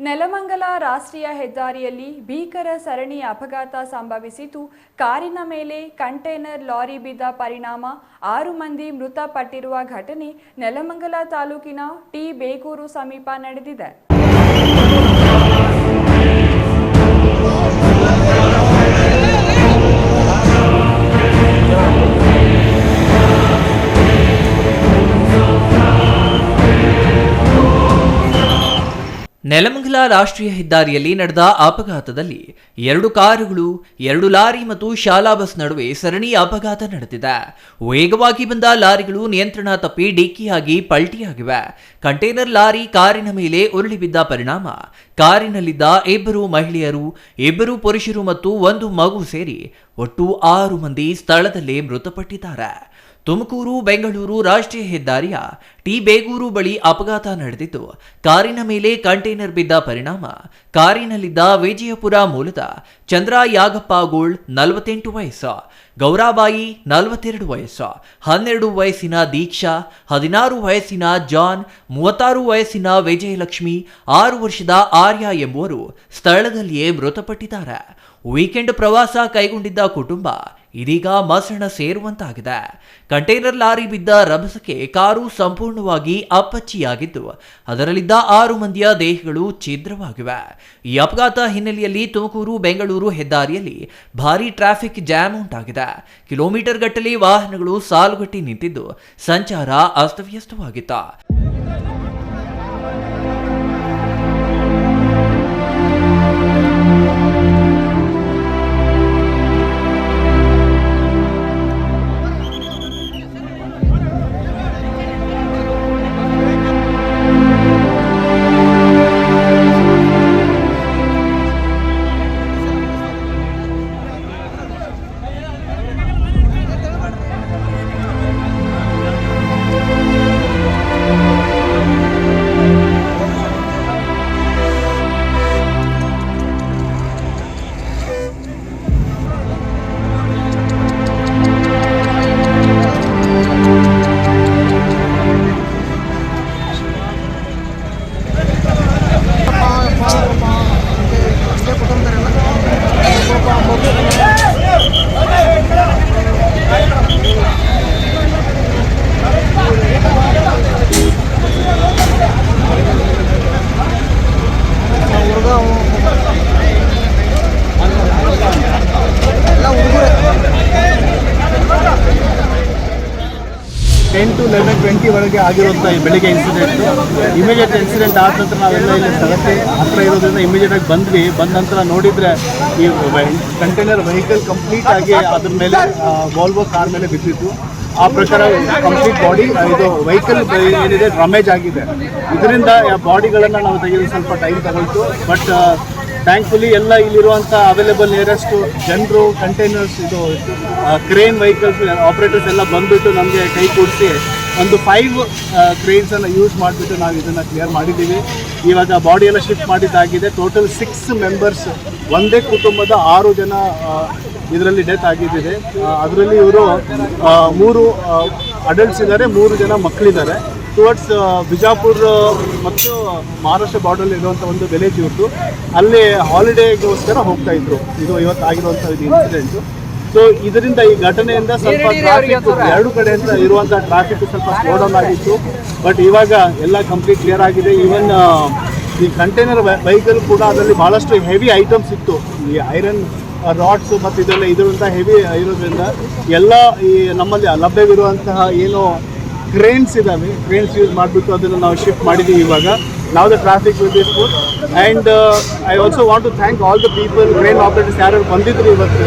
[SPEAKER 1] ನೆಲಮಂಗಲ ರಾಷ್ಟ್ರೀಯ ಹೆದ್ದಾರಿಯಲ್ಲಿ ಭೀಕರ ಸರಣಿ ಅಪಘಾತ ಸಂಭವಿಸಿತು. ಕಾರಿನ ಮೇಲೆ ಕಂಟೈನರ್ ಲಾರಿ ಬಿದ್ದ ಪರಿಣಾಮ 6 ಮಂದಿ ಮೃತಪಟ್ಟಿರುವ ಘಟನೆ ನೆಲಮಂಗಲ ತಾಲೂಕಿನ ಟಿ ಬೇಗೂರು ಸಮೀಪ ನಡೆದಿದೆ.
[SPEAKER 3] ನೆಲಮಂಗಲ ರಾಷ್ಟ್ರೀಯ ಹೆದ್ದಾರಿಯಲ್ಲಿ ನಡೆದ ಅಪಘಾತದಲ್ಲಿ 2 ಕಾರುಗಳು, 2 ಲಾರಿ ಮತ್ತು ಶಾಲಾ ಬಸ್ ನಡುವೆ ಸರಣಿ ಅಪಘಾತ ನಡೆದಿದೆ. ವೇಗವಾಗಿ ಬಂದ ಲಾರಿಗಳು ನಿಯಂತ್ರಣ ತಪ್ಪಿ ಡಿಕ್ಕಿಯಾಗಿ ಪಲ್ಟಿಯಾಗಿವೆ. ಕಂಟೈನರ್ ಲಾರಿ ಕಾರಿನ ಮೇಲೆ ಉರುಳಿ ಬಿದ್ದ ಪರಿಣಾಮ ಕಾರಿನಲ್ಲಿದ್ದ 2 ಮಹಿಳೆಯರು, 2 ಪುರುಷರು ಮತ್ತು 1 ಮಗು ಸೇರಿ ಒಟ್ಟು 6 ಮಂದಿ ಸ್ಥಳದಲ್ಲೇ ಮೃತಪಟ್ಟಿದ್ದಾರೆ. ತುಮಕೂರು ಬೆಂಗಳೂರು ರಾಷ್ಟ್ರೀಯ ಹೆದ್ದಾರಿಯ ಟಿ ಬೇಗೂರು ಬಳಿ ಅಪಘಾತ ನಡೆದಿದ್ದು, ಕಾರಿನ ಮೇಲೆ ಕಂಟೈನರ್ ಬಿದ್ದ ಪರಿಣಾಮ ಕಾರಿನಲ್ಲಿದ್ದ ವಿಜಯಪುರ ಮೂಲದ ಚಂದ್ರ ಯಾಗಪ್ಪ ಗೋಳ್ 48 ವಯಸ್ಸು, ಗೌರಾಬಾಯಿ 42 ವಯಸ್ಸು, 12 ವಯಸ್ಸಿನ ದೀಕ್ಷಾ, 16 ವಯಸ್ಸಿನ ಜಾನ್, 36 ವಯಸ್ಸಿನ ವಿಜಯಲಕ್ಷ್ಮಿ, 6 ವರ್ಷದ ಆರ್ಯ ಎಂಬುವರು ಸ್ಥಳದಲ್ಲಿಯೇ ಮೃತಪಟ್ಟಿದ್ದಾರೆ. ವೀಕೆಂಡ್ ಪ್ರವಾಸ ಕೈಗೊಂಡಿದ್ದ ಕುಟುಂಬ ಇದೀಗ ಮಸಣ ಸೇರುವಂತಾಗಿದೆ. ಕಂಟೈನರ್ ಲಾರಿ ಬಿದ್ದ ರಭಸಕ್ಕೆ ಕಾರು ಸಂಪೂರ್ಣವಾಗಿ ಅಪ್ಪಚ್ಚಿಯಾಗಿದ್ದು, ಅದರಲ್ಲಿದ್ದ 6 ಮಂದಿಯ ದೇಹಗಳು ಛಿದ್ರವಾಗಿವೆ. ಈ ಅಪಘಾತ ಹಿನ್ನೆಲೆಯಲ್ಲಿ ತುಮಕೂರು ಬೆಂಗಳೂರು ಹೆದ್ದಾರಿಯಲ್ಲಿ ಭಾರೀ ಟ್ರಾಫಿಕ್ ಜಾಮ್ ಉಂಟಾಗಿದೆ. ಕಿಲೋಮೀಟರ್ ಗಟ್ಟಲೆ ವಾಹನಗಳು ಸಾಲುಗಟ್ಟಿ ನಿಂತಿದ್ದು ಸಂಚಾರ ಅಸ್ತವ್ಯಸ್ತವಾಗಿತ್ತು.
[SPEAKER 6] 11:20 ಒಳಗೆ ಆಗಿರುವಂಥ ಈ ಬೆಳಿಗ್ಗೆ ಇನ್ಸಿಡೆಂಟ್. ಇಮಿಡಿಯೇಟ್ ಇನ್ಸಿಡೆಂಟ್ ಆದ ನಂತರ ನಾವೆಲ್ಲ ಇಲ್ಲಿ ಸ್ಥಳಕ್ಕೆ ಹತ್ರ ಇರೋದ್ರಿಂದ ಇಮಿಡಿಯೇಟಾಗಿ ಬಂದ್ವಿ. ಬಂದ ನಂತರ ನೋಡಿದರೆ ಈ ಕಂಟೈನರ್ ವೆಹಿಕಲ್ ಕಂಪ್ಲೀಟ್ ಆಗಿ ಅದ್ರ ಮೇಲೆ ವಾಲ್ವೋ ಕಾರ್ ಮೇಲೆ ಬಿದ್ದಿತ್ತು. ಆ ಪ್ರಕಾರ ಕಂಪ್ಲೀಟ್ ಬಾಡಿ ಇದು ವೆಹಿಕಲ್ ಏನಿದೆ ಡ್ಯಾಮೇಜ್ ಆಗಿದೆ. ಇದರಿಂದ ಬಾಡಿಗಳನ್ನು ನಾವು ತೆಗೆದು ಸ್ವಲ್ಪ ಟೈಮ್ ತಗೊಳ್ತು. ಬಟ್ ಥ್ಯಾಂಕ್ಫುಲಿ ಎಲ್ಲ ಇಲ್ಲಿರುವಂಥ ಅವೈಲೇಬಲ್ ನಿಯರೆಸ್ಟು ಜನರು, ಕಂಟೈನರ್ಸ್, ಇದು ಕ್ರೇನ್ ವೆಹಿಕಲ್ಸ್ ಆಪ್ರೇಟರ್ಸ್ ಎಲ್ಲ ಬಂದುಬಿಟ್ಟು ನಮಗೆ ಕೈ ಕೂಡಿಸಿ ಒಂದು 5 ಕ್ರೇನ್ಸನ್ನು ಯೂಸ್ ಮಾಡಿಬಿಟ್ಟು ನಾವು ಇದನ್ನು ಕ್ಲಿಯರ್ ಮಾಡಿದ್ದೀವಿ. ಇವಾಗ ಬಾಡಿ ಎಲ್ಲ ಶಿಫ್ಟ್ ಮಾಡಿದ್ದಾಗಿದೆ. ಟೋಟಲ್ 6 ಮೆಂಬರ್ಸ್, ಒಂದೇ ಕುಟುಂಬದ 6 ಜನ ಇದರಲ್ಲಿ ಡೆತ್ ಆಗಿದ್ದಿದೆ. ಅದರಲ್ಲಿ ಇವರು 3 ಅಡಲ್ಟ್ಸ್ ಇದ್ದಾರೆ, 3 ಜನ ಮಕ್ಕಳಿದ್ದಾರೆ. ಟುವರ್ಡ್ಸ್ ಬಿಜಾಪುರ ಮತ್ತು ಮಹಾರಾಷ್ಟ್ರ ಬಾರ್ಡರ್ ಇರುವಂಥ ಒಂದು ವಿಲೇಜ್ ಇವ್ರದ್ದು. ಅಲ್ಲಿ ಹಾಲಿಡೇಗೋಸ್ಕರ ಹೋಗ್ತಾ ಇದ್ರು. ಇದು ಇವತ್ತು ಆಗಿರುವಂಥ ಇದು ಇನ್ಸಿಡೆಂಟು. ಸೊ ಇದರಿಂದ ಈ ಘಟನೆಯಿಂದ ಸ್ವಲ್ಪ ಟ್ರಾಫಿಕ್ 2 ಕಡೆಯಿಂದ ಇರುವಂಥ ಟ್ರಾಫಿಕ್ ಸ್ವಲ್ಪ ಸ್ಲೋ ಡೌನ್ ಆಗಿತ್ತು. ಬಟ್ ಇವಾಗ ಎಲ್ಲ ಕಂಪ್ಲೀಟ್ ಕ್ಲಿಯರ್ ಆಗಿದೆ. ಈವನ್ ಈ ಕಂಟೈನರ್ ವೆಹಿಕಲ್ ಕೂಡ ಅದರಲ್ಲಿ ಭಾಳಷ್ಟು ಹೆವಿ ಐಟಮ್ಸ್ ಇತ್ತು. ಈ ಐರನ್ ರಾಡ್ಸು ಮತ್ತು ಇದೆಲ್ಲ ಇದರಿಂದ ಹೆವಿ ಇರೋದ್ರಿಂದ ಎಲ್ಲ ಈ ನಮ್ಮಲ್ಲಿ ಲಭ್ಯವಿರುವಂತಹ ಏನು ಕ್ರೇನ್ಸ್ ಇದ್ದಾವೆ, ಕ್ರೇನ್ಸ್ ಯೂಸ್ ಮಾಡಿಬಿಟ್ಟು ಅದನ್ನು ನಾವು ಶಿಫ್ಟ್ ಮಾಡಿದ್ದೀವಿ. ಇವಾಗ ನಾವು the traffic will be smooth. And I also want to thank all the people, crane operators ಯಾರು ಬಂದಿದ್ರು ಇವತ್ತು.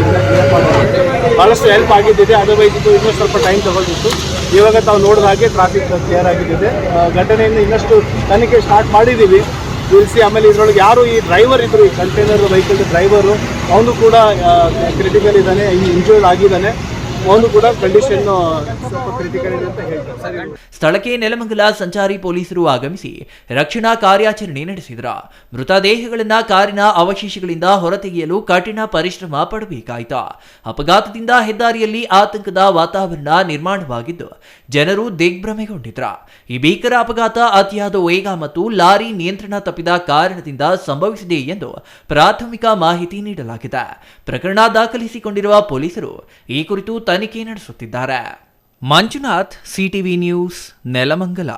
[SPEAKER 6] ಭಾಳಷ್ಟು ಹೆಲ್ಪ್ ಆಗಿದ್ದಿದೆ. ಅದರ್ವೈಸ್ ಇದು ಇನ್ನೂ ಸ್ವಲ್ಪ ಟೈಮ್ ತಗೊಳ್ತಿತ್ತು. ಇವಾಗ ತಾವು ನೋಡಿದ ಹಾಗೆ ಟ್ರಾಫಿಕ್ ಕ್ಲಿಯರ್ ಆಗಿದ್ದಿದೆ. ಘಟನೆಯಿಂದ ಇನ್ನಷ್ಟು ತನಿಖೆ ಸ್ಟಾರ್ಟ್ ಮಾಡಿದ್ದೀವಿ. ತಿಳಿಸಿ ಆಮೇಲೆ ಇದರೊಳಗೆ ಯಾರು ಈ ಡ್ರೈವರ್ ಇದ್ದರು, ಈ ಕಂಟೈನರ್ ವೆಹಿಕಲ್ ಡ್ರೈವರು, ಅವನು ಕೂಡ ಕ್ರಿಟಿಕಲ್ ಇದ್ದಾನೆ, ಇಂಜೂರ್ಡ್ ಆಗಿದ್ದಾನೆ. ಅವನು ಕೂಡ ಕಂಡೀಷನ್ ಸ್ವಲ್ಪ ಕ್ರಿಟಿಕಲ್ ಇದೆ ಅಂತ ಹೇಳ್ತಾರೆ.
[SPEAKER 3] ಸ್ಥಳಕ್ಕೆ ನೆಲಮಂಗಲ ಸಂಚಾರಿ ಪೊಲೀಸರು ಆಗಮಿಸಿ ರಕ್ಷಣಾ ಕಾರ್ಯಾಚರಣೆ ನಡೆಸಿದ್ರ. ಮೃತದೇಹಗಳನ್ನ ಕಾರಿನ ಅವಶೇಷಗಳಿಂದ ಹೊರತೆಗೆಯಲು ಕಠಿಣ ಪರಿಶ್ರಮ ಪಡಬೇಕಾಯಿತು. ಅಪಘಾತದಿಂದ ಹೆದ್ದಾರಿಯಲ್ಲಿ ಆತಂಕದ ವಾತಾವರಣ ನಿರ್ಮಾಣವಾಗಿದ್ದು ಜನರು ದಿಗ್ಭ್ರಮೆಗೊಂಡಿದ್ರ. ಈ ಭೀಕರ ಅಪಘಾತ ಅತಿಯಾದ ವೇಗ ಮತ್ತು ಲಾರಿ ನಿಯಂತ್ರಣ ತಪ್ಪಿದ ಕಾರಣದಿಂದ ಸಂಭವಿಸಿದೆ ಎಂದು ಪ್ರಾಥಮಿಕ ಮಾಹಿತಿ ನೀಡಲಾಗಿದೆ. ಪ್ರಕರಣ ದಾಖಲಿಸಿಕೊಂಡಿರುವ ಪೊಲೀಸರು ಈ ಕುರಿತು ತನಿಖೆ ನಡೆಸುತ್ತಿದ್ದಾರೆ. Manjunath, CTV news, Nelamangala.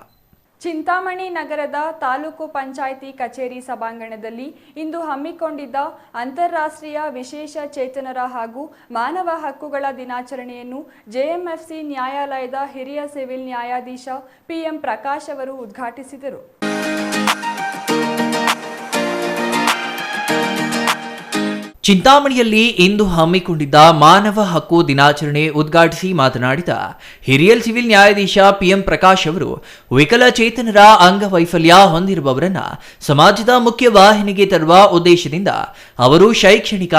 [SPEAKER 1] ಚಿಂತಾಮಣಿ ನಗರದ ತಾಲೂಕು ಪಂಚಾಯಿತಿ ಕಚೇರಿ ಸಭಾಂಗಣದಲ್ಲಿ ಇಂದು ಹಮ್ಮಿಕೊಂಡಿದ್ದ ಅಂತಾರಾಷ್ಟ್ರೀಯ ವಿಶೇಷ ಚೇತನರ ಹಾಗೂ ಮಾನವ ಹಕ್ಕುಗಳ ದಿನಾಚರಣೆಯನ್ನು ಜೆಎಂಎಫ್ಸಿ ನ್ಯಾಯಾಲಯದ ಹಿರಿಯ ಸಿವಿಲ್ ನ್ಯಾಯಾಧೀಶ ಪಿಎಂ ಪ್ರಕಾಶ್ ಅವರು ಉದ್ಘಾಟಿಸಿದರು.
[SPEAKER 3] ಚಿಂತಾಮಣಿಯಲ್ಲಿ ಇಂದು ಹಮ್ಮಿಕೊಂಡಿದ್ದ ಮಾನವ ಹಕ್ಕು ದಿನಾಚರಣೆ ಉದ್ಘಾಟಿಸಿ ಮಾತನಾಡಿದ ಹಿರಿಯ ಸಿವಿಲ್ ನ್ಯಾಯಾಧೀಶ ಪಿಎಂ ಪ್ರಕಾಶ್ ಅವರು, ವಿಕಲಚೇತನರ ಅಂಗವೈಫಲ್ಯ ಹೊಂದಿರುವವರನ್ನ ಸಮಾಜದ ಮುಖ್ಯ ವಾಹಿನಿಗೆ ತರುವ ಉದ್ದೇಶದಿಂದ ಅವರು ಶೈಕ್ಷಣಿಕ,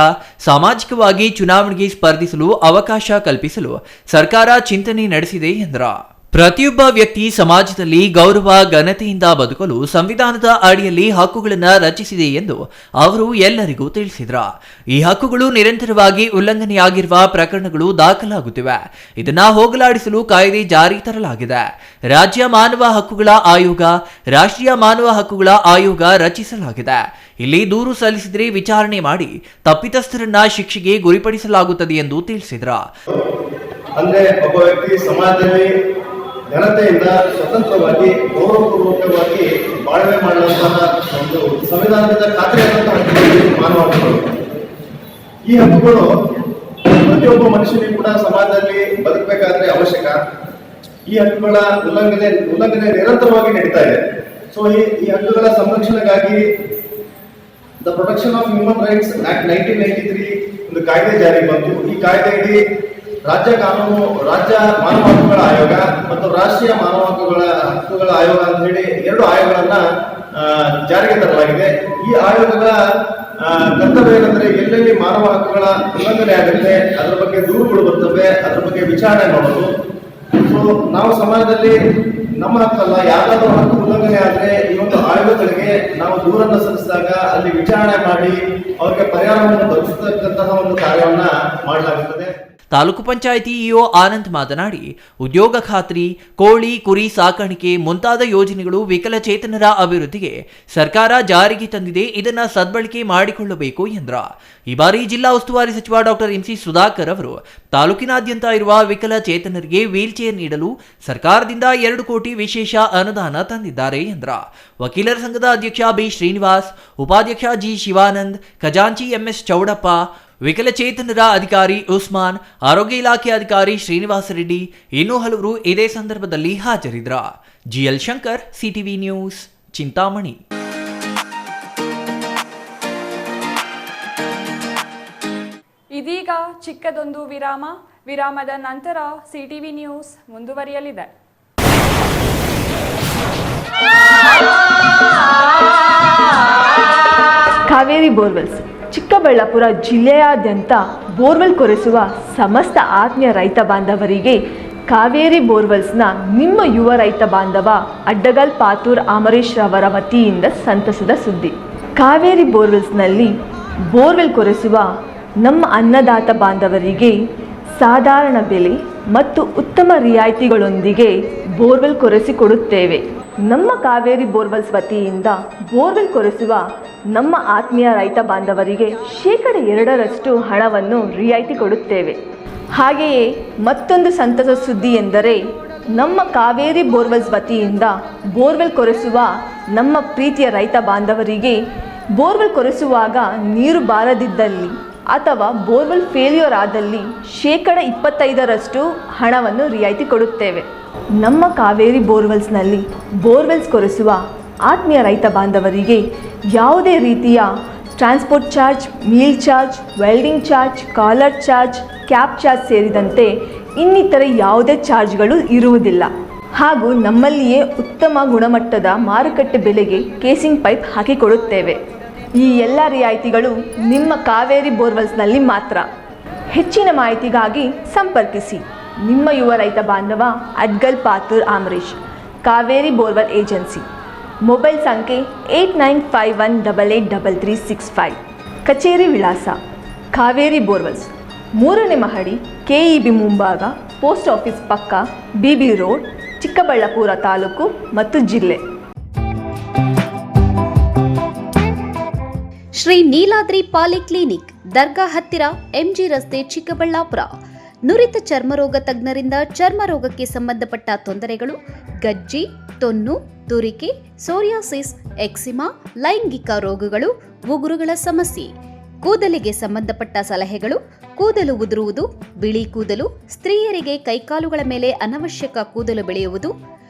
[SPEAKER 3] ಸಾಮಾಜಿಕವಾಗಿ ಚುನಾವಣೆಗೆ ಸ್ಪರ್ಧಿಸಲು ಅವಕಾಶ ಕಲ್ಪಿಸಲು ಸರ್ಕಾರ ಚಿಂತನೆ ನಡೆಸಿದೆ ಎಂದರು. ಪ್ರತಿಯೊಬ್ಬ ವ್ಯಕ್ತಿ ಸಮಾಜದಲ್ಲಿ ಗೌರವ, ಘನತೆಯಿಂದ ಬದುಕಲು ಸಂವಿಧಾನದ ಅಡಿಯಲ್ಲಿ ಹಕ್ಕುಗಳನ್ನು ರಚಿಸಿದೆ ಎಂದು ಅವರು ಎಲ್ಲರಿಗೂ ತಿಳಿಸಿದರು. ಈ ಹಕ್ಕುಗಳು ನಿರಂತರವಾಗಿ ಉಲ್ಲಂಘನೆಯಾಗಿರುವ ಪ್ರಕರಣಗಳು ದಾಖಲಾಗುತ್ತಿವೆ. ಇದನ್ನು ಹೋಗಲಾಡಿಸಲು ಕಾಯ್ದೆ ಜಾರಿ ತರಲಾಗಿದೆ. ರಾಜ್ಯ ಮಾನವ ಹಕ್ಕುಗಳ ಆಯೋಗ, ರಾಷ್ಟ್ರೀಯ ಮಾನವ ಹಕ್ಕುಗಳ ಆಯೋಗ ರಚಿಸಲಾಗಿದೆ. ಇಲ್ಲಿ ದೂರು ಸಲ್ಲಿಸಿದರೆ ವಿಚಾರಣೆ ಮಾಡಿ ತಪ್ಪಿತಸ್ಥರನ್ನ ಶಿಕ್ಷೆಗೆ ಗುರಿಪಡಿಸಲಾಗುತ್ತದೆ ಎಂದು ತಿಳಿಸಿದರು.
[SPEAKER 7] ಅಂದ್ರೆ ಒಬ್ಬ ವ್ಯಕ್ತಿ ಸಮಾಜದಲ್ಲಿ ಘನತೆಯಿಂದ ಸ್ವತಂತ್ರವಾಗಿ ಗೌರವಪೂರ್ವಕವಾಗಿ ಬಾಳ್ವೆ ಮಾಡುವಂತಹ ಒಂದು ಸಂವಿಧಾನದಿಂದ ಖಾತ್ರಿಯಾದಂತಹ ಹಕ್ಕುಗಳು ಮಾನವ ಹಕ್ಕುಗಳು. ಈ ಹಕ್ಕುಗಳು ಪ್ರತಿಯೊಬ್ಬ ಮನುಷ್ಯನಿಗೂ ಕೂಡ ಸಮಾಜದಲ್ಲಿ ಬದುಕಬೇಕಾದ್ರೆ ಅವಶ್ಯಕ. ಈ ಹಕ್ಕುಗಳ ಉಲ್ಲಂಘನೆ ನಿರಂತರವಾಗಿ ನಡೀತಾ ಇದೆ. ಸೊ ಈ ಹಕ್ಕುಗಳ ಸಂರಕ್ಷಣೆಗಾಗಿ the protection of human rights act 1993 ಒಂದು ಕಾಯ್ದೆ ಜಾರಿಗೆ ಬಂತು. ಈ ಕಾಯ್ದೆಯಡಿ ರಾಜ್ಯ ಮಾನವ ಹಕ್ಕುಗಳ ಆಯೋಗ ಮತ್ತು ರಾಷ್ಟ್ರೀಯ ಮಾನವ ಹಕ್ಕುಗಳ ಆಯೋಗ ಅಂತ ಹೇಳಿ 2 ಆಯೋಗಗಳನ್ನ ಜಾರಿಗೆ ತರಲಾಗಿದೆ. ಈ ಆಯೋಗಗಳ ಕರ್ತವ್ಯ ಏನಂದ್ರೆ ಎಲ್ಲೆಲ್ಲಿ ಮಾನವ ಹಕ್ಕುಗಳ ಉಲ್ಲಂಘನೆ ಆಗುತ್ತೆ ಅದ್ರ ಬಗ್ಗೆ ದೂರುಗಳು ಬರ್ತವೆ, ಅದ್ರ ಬಗ್ಗೆ ವಿಚಾರಣೆ ಮಾಡೋದು. ಸೊ ನಾವು ಸಮಾಜದಲ್ಲಿ ನಮ್ಮ ಹಕ್ಕಲ್ಲ, ಯಾವ್ದಾದ್ರು ಹಕ್ಕು ಉಲ್ಲಂಘನೆ ಆದ್ರೆ ಈ ಒಂದು ಆಯೋಗಗಳಿಗೆ ನಾವು ದೂರನ್ನು ಸಲ್ಲಿಸಿದಾಗ ಅಲ್ಲಿ ವಿಚಾರಣೆ ಮಾಡಿ ಅವರಿಗೆ ಪರಿಹಾರವನ್ನು ದೊರಕಿಸತಕ್ಕಂತಹ ಒಂದು ಕಾರ್ಯವನ್ನ ಮಾಡಲಾಗುತ್ತದೆ.
[SPEAKER 3] ತಾಲೂಕು ಪಂಚಾಯಿತಿ ಇಒ ಆನಂದ್ ಮಾತನಾಡಿ, ಉದ್ಯೋಗ ಖಾತ್ರಿ, ಕೋಳಿ, ಕುರಿ ಸಾಕಾಣಿಕೆ ಮುಂತಾದ ಯೋಜನೆಗಳು ವಿಕಲಚೇತನರ ಅಭಿವೃದ್ಧಿಗೆ ಸರ್ಕಾರ ಜಾರಿಗೆ ತಂದಿದೆ. ಇದನ್ನು ಸದ್ಬಳಕೆ ಮಾಡಿಕೊಳ್ಳಬೇಕು ಎಂದರು. ಈ ಬಾರಿ ಜಿಲ್ಲಾ ಉಸ್ತುವಾರಿ ಸಚಿವ ಡಾಕ್ಟರ್ ಎಂಸಿ ಸುಧಾಕರ್ ಅವರು ತಾಲೂಕಿನಾದ್ಯಂತ ಇರುವ ವಿಕಲಚೇತನರಿಗೆ ವೀಲ್ಚೇರ್ ನೀಡಲು ಸರ್ಕಾರದಿಂದ 2 ಕೋಟಿ ವಿಶೇಷ ಅನುದಾನ ತಂದಿದ್ದಾರೆ ಎಂದರು. ವಕೀಲರ ಸಂಘದ ಅಧ್ಯಕ್ಷ ಬಿ ಶ್ರೀನಿವಾಸ್, ಉಪಾಧ್ಯಕ್ಷ ಜಿ ಶಿವಾನಂದ್, ಖಜಾಂಚಿ ಎಂಎಸ್ ಚೌಡಪ್ಪ, ವಿಕಲಚೇತನರ ಅಧಿಕಾರಿ ಉಸ್ಮಾನ್, ಆರೋಗ್ಯ ಇಲಾಖೆ ಅಧಿಕಾರಿ ಶ್ರೀನಿವಾಸ ರೆಡ್ಡಿ, ಇನ್ನೂ ಹಲವರು ಇದೇ ಸಂದರ್ಭದಲ್ಲಿ ಹಾಜರಿದ್ದರು. GL Shankar, CTV news, Chintamani.
[SPEAKER 1] ಇದೀಗ ಚಿಕ್ಕದೊಂದು ವಿರಾಮದ ನಂತರ ಸಿಟಿವಿ ನ್ಯೂಸ್ ಮುಂದುವರಿಯಲಿದೆ.
[SPEAKER 8] ಕಾವೇರಿ ಬೋರ್ವೆಲ್ಸ್ ಚಿಕ್ಕಬಳ್ಳಾಪುರ ಜಿಲ್ಲೆಯಾದ್ಯಂತ ಬೋರ್ವೆಲ್ ಕೊರೆಸುವ ಸಮಸ್ತ ಆತ್ಮೀಯ ರೈತ ಬಾಂಧವರಿಗೆ ಕಾವೇರಿ ಬೋರ್ವೆಲ್ಸ್ನ ನಿಮ್ಮ ಯುವ ರೈತ ಬಾಂಧವ ಅಡ್ಡಗಲ್ ಪಾತೂರ್ ಅಮರೀಶ್ ರವರ ವತಿಯಿಂದ ಸಂತಸದ ಸುದ್ದಿ. ಕಾವೇರಿ ಬೋರ್ವೆಲ್ಸ್ನಲ್ಲಿ ಬೋರ್ವೆಲ್ ಕೊರೆಸುವ ನಮ್ಮ ಅನ್ನದಾತ ಬಾಂಧವರಿಗೆ ಸಾಧಾರಣ ಬೆಲೆ ಮತ್ತು ಉತ್ತಮ ರಿಯಾಯಿತಿಗಳೊಂದಿಗೆ ಬೋರ್ವೆಲ್ ಕೊರೆಸಿಕೊಡುತ್ತೇವೆ. ನಮ್ಮ ಕಾವೇರಿ ಬೋರ್ವೆಲ್ಸ್ ವತಿಯಿಂದ ಬೋರ್ವೆಲ್ ಕೊರೆಸುವ ನಮ್ಮ ಆತ್ಮೀಯ ರೈತ ಬಾಂಧವರಿಗೆ 2% ಹಣವನ್ನು ರಿಯಾಯಿತಿ ಕೊಡುತ್ತೇವೆ. ಹಾಗೆಯೇ ಮತ್ತೊಂದು ಸಂತಸ ಸುದ್ದಿ ಎಂದರೆ ನಮ್ಮ ಕಾವೇರಿ ಬೋರ್ವೆಲ್ಸ್ ವತಿಯಿಂದ ಬೋರ್ವೆಲ್ ಕೊರೆಸುವ ನಮ್ಮ ಪ್ರೀತಿಯ ರೈತ ಬಾಂಧವರಿಗೆ ಬೋರ್ವೆಲ್ ಕೊರೆಸುವಾಗ ನೀರು ಬಾರದಿದ್ದಲ್ಲಿ ಅಥವಾ ಬೋರ್ವೆಲ್ ಫೇಲ್ಯೂರ್ ಆದಲ್ಲಿ 25% ಹಣವನ್ನು ರಿಯಾಯಿತಿ ಕೊಡುತ್ತೇವೆ. ನಮ್ಮ ಕಾವೇರಿ ಬೋರ್ವೆಲ್ಸ್ನಲ್ಲಿ ಬೋರ್ವೆಲ್ಸ್ ಕೊರೆಸುವ ಆತ್ಮೀಯ ರೈತ ಬಾಂಧವರಿಗೆ ಯಾವುದೇ ರೀತಿಯ transport charge, meal charge, welding charge, collar charge, cab charge ಸೇರಿದಂತೆ ಇನ್ನಿತರ ಯಾವುದೇ ಚಾರ್ಜ್ಗಳು ಇರುವುದಿಲ್ಲ. ಹಾಗೂ ನಮ್ಮಲ್ಲಿಯೇ ಉತ್ತಮ ಗುಣಮಟ್ಟದ ಮಾರುಕಟ್ಟೆ ಬೆಲೆಗೆ ಕೇಸಿಂಗ್ ಪೈಪ್ ಹಾಕಿಕೊಡುತ್ತೇವೆ. ಈ ಎಲ್ಲ ರಿಯಾಯಿತಿಗಳು ನಿಮ್ಮ ಕಾವೇರಿ ಬೋರ್ವೆಲ್ಸ್ನಲ್ಲಿ ಮಾತ್ರ. ಹೆಚ್ಚಿನ ಮಾಹಿತಿಗಾಗಿ ಸಂಪರ್ಕಿಸಿ ನಿಮ್ಮ ಯುವ ರೈತ ಬಾಂಧವ Adgal Pathur Amarish, Kaveri borewell agency. Mobile ಸಂಖ್ಯೆ 8951883365. ಕಚೇರಿ ವಿಳಾಸ ಕಾವೇರಿ ಬೋರ್ವೆಲ್ಸ್, 3ನೇ ಮಹಡಿ, KEB ಮುಂಭಾಗ, ಪೋಸ್ಟ್ ಆಫೀಸ್ ಪಕ್ಕ, BB ರೋಡ್, ಚಿಕ್ಕಬಳ್ಳಾಪುರ ತಾಲೂಕು ಮತ್ತು ಜಿಲ್ಲೆ.
[SPEAKER 9] ಶ್ರೀ ನೀಲಾದ್ರಿ ಪಾಲಿಕ್ಲಿನಿಕ್, ದರ್ಗಾ ಹತ್ತಿರ, MG ರಸ್ತೆ, ಚಿಕ್ಕಬಳ್ಳಾಪುರ. ನುರಿತ ಚರ್ಮರೋಗ ತಜ್ಞರಿಂದ ಚರ್ಮರೋಗಕ್ಕೆ ಸಂಬಂಧಪಟ್ಟ ತೊಂದರೆಗಳು, ಗಜ್ಜಿ, ತೊನ್ನು, ತುರಿಕೆ, ಸೋರಿಯಾಸಿಸ್, ಎಕ್ಸಿಮಾ, ಲೈಂಗಿಕ ರೋಗಗಳು, ಉಗುರುಗಳ ಸಮಸ್ಯೆ, ಕೂದಲಿಗೆ ಸಂಬಂಧಪಟ್ಟ ಸಲಹೆಗಳು, ಕೂದಲು ಉದುರುವುದು, ಬಿಳಿ ಕೂದಲು, ಸ್ತ್ರೀಯರಿಗೆ ಕೈಕಾಲುಗಳ ಮೇಲೆ ಅನವಶ್ಯಕ ಕೂದಲು ಬೆಳೆಯುವುದು,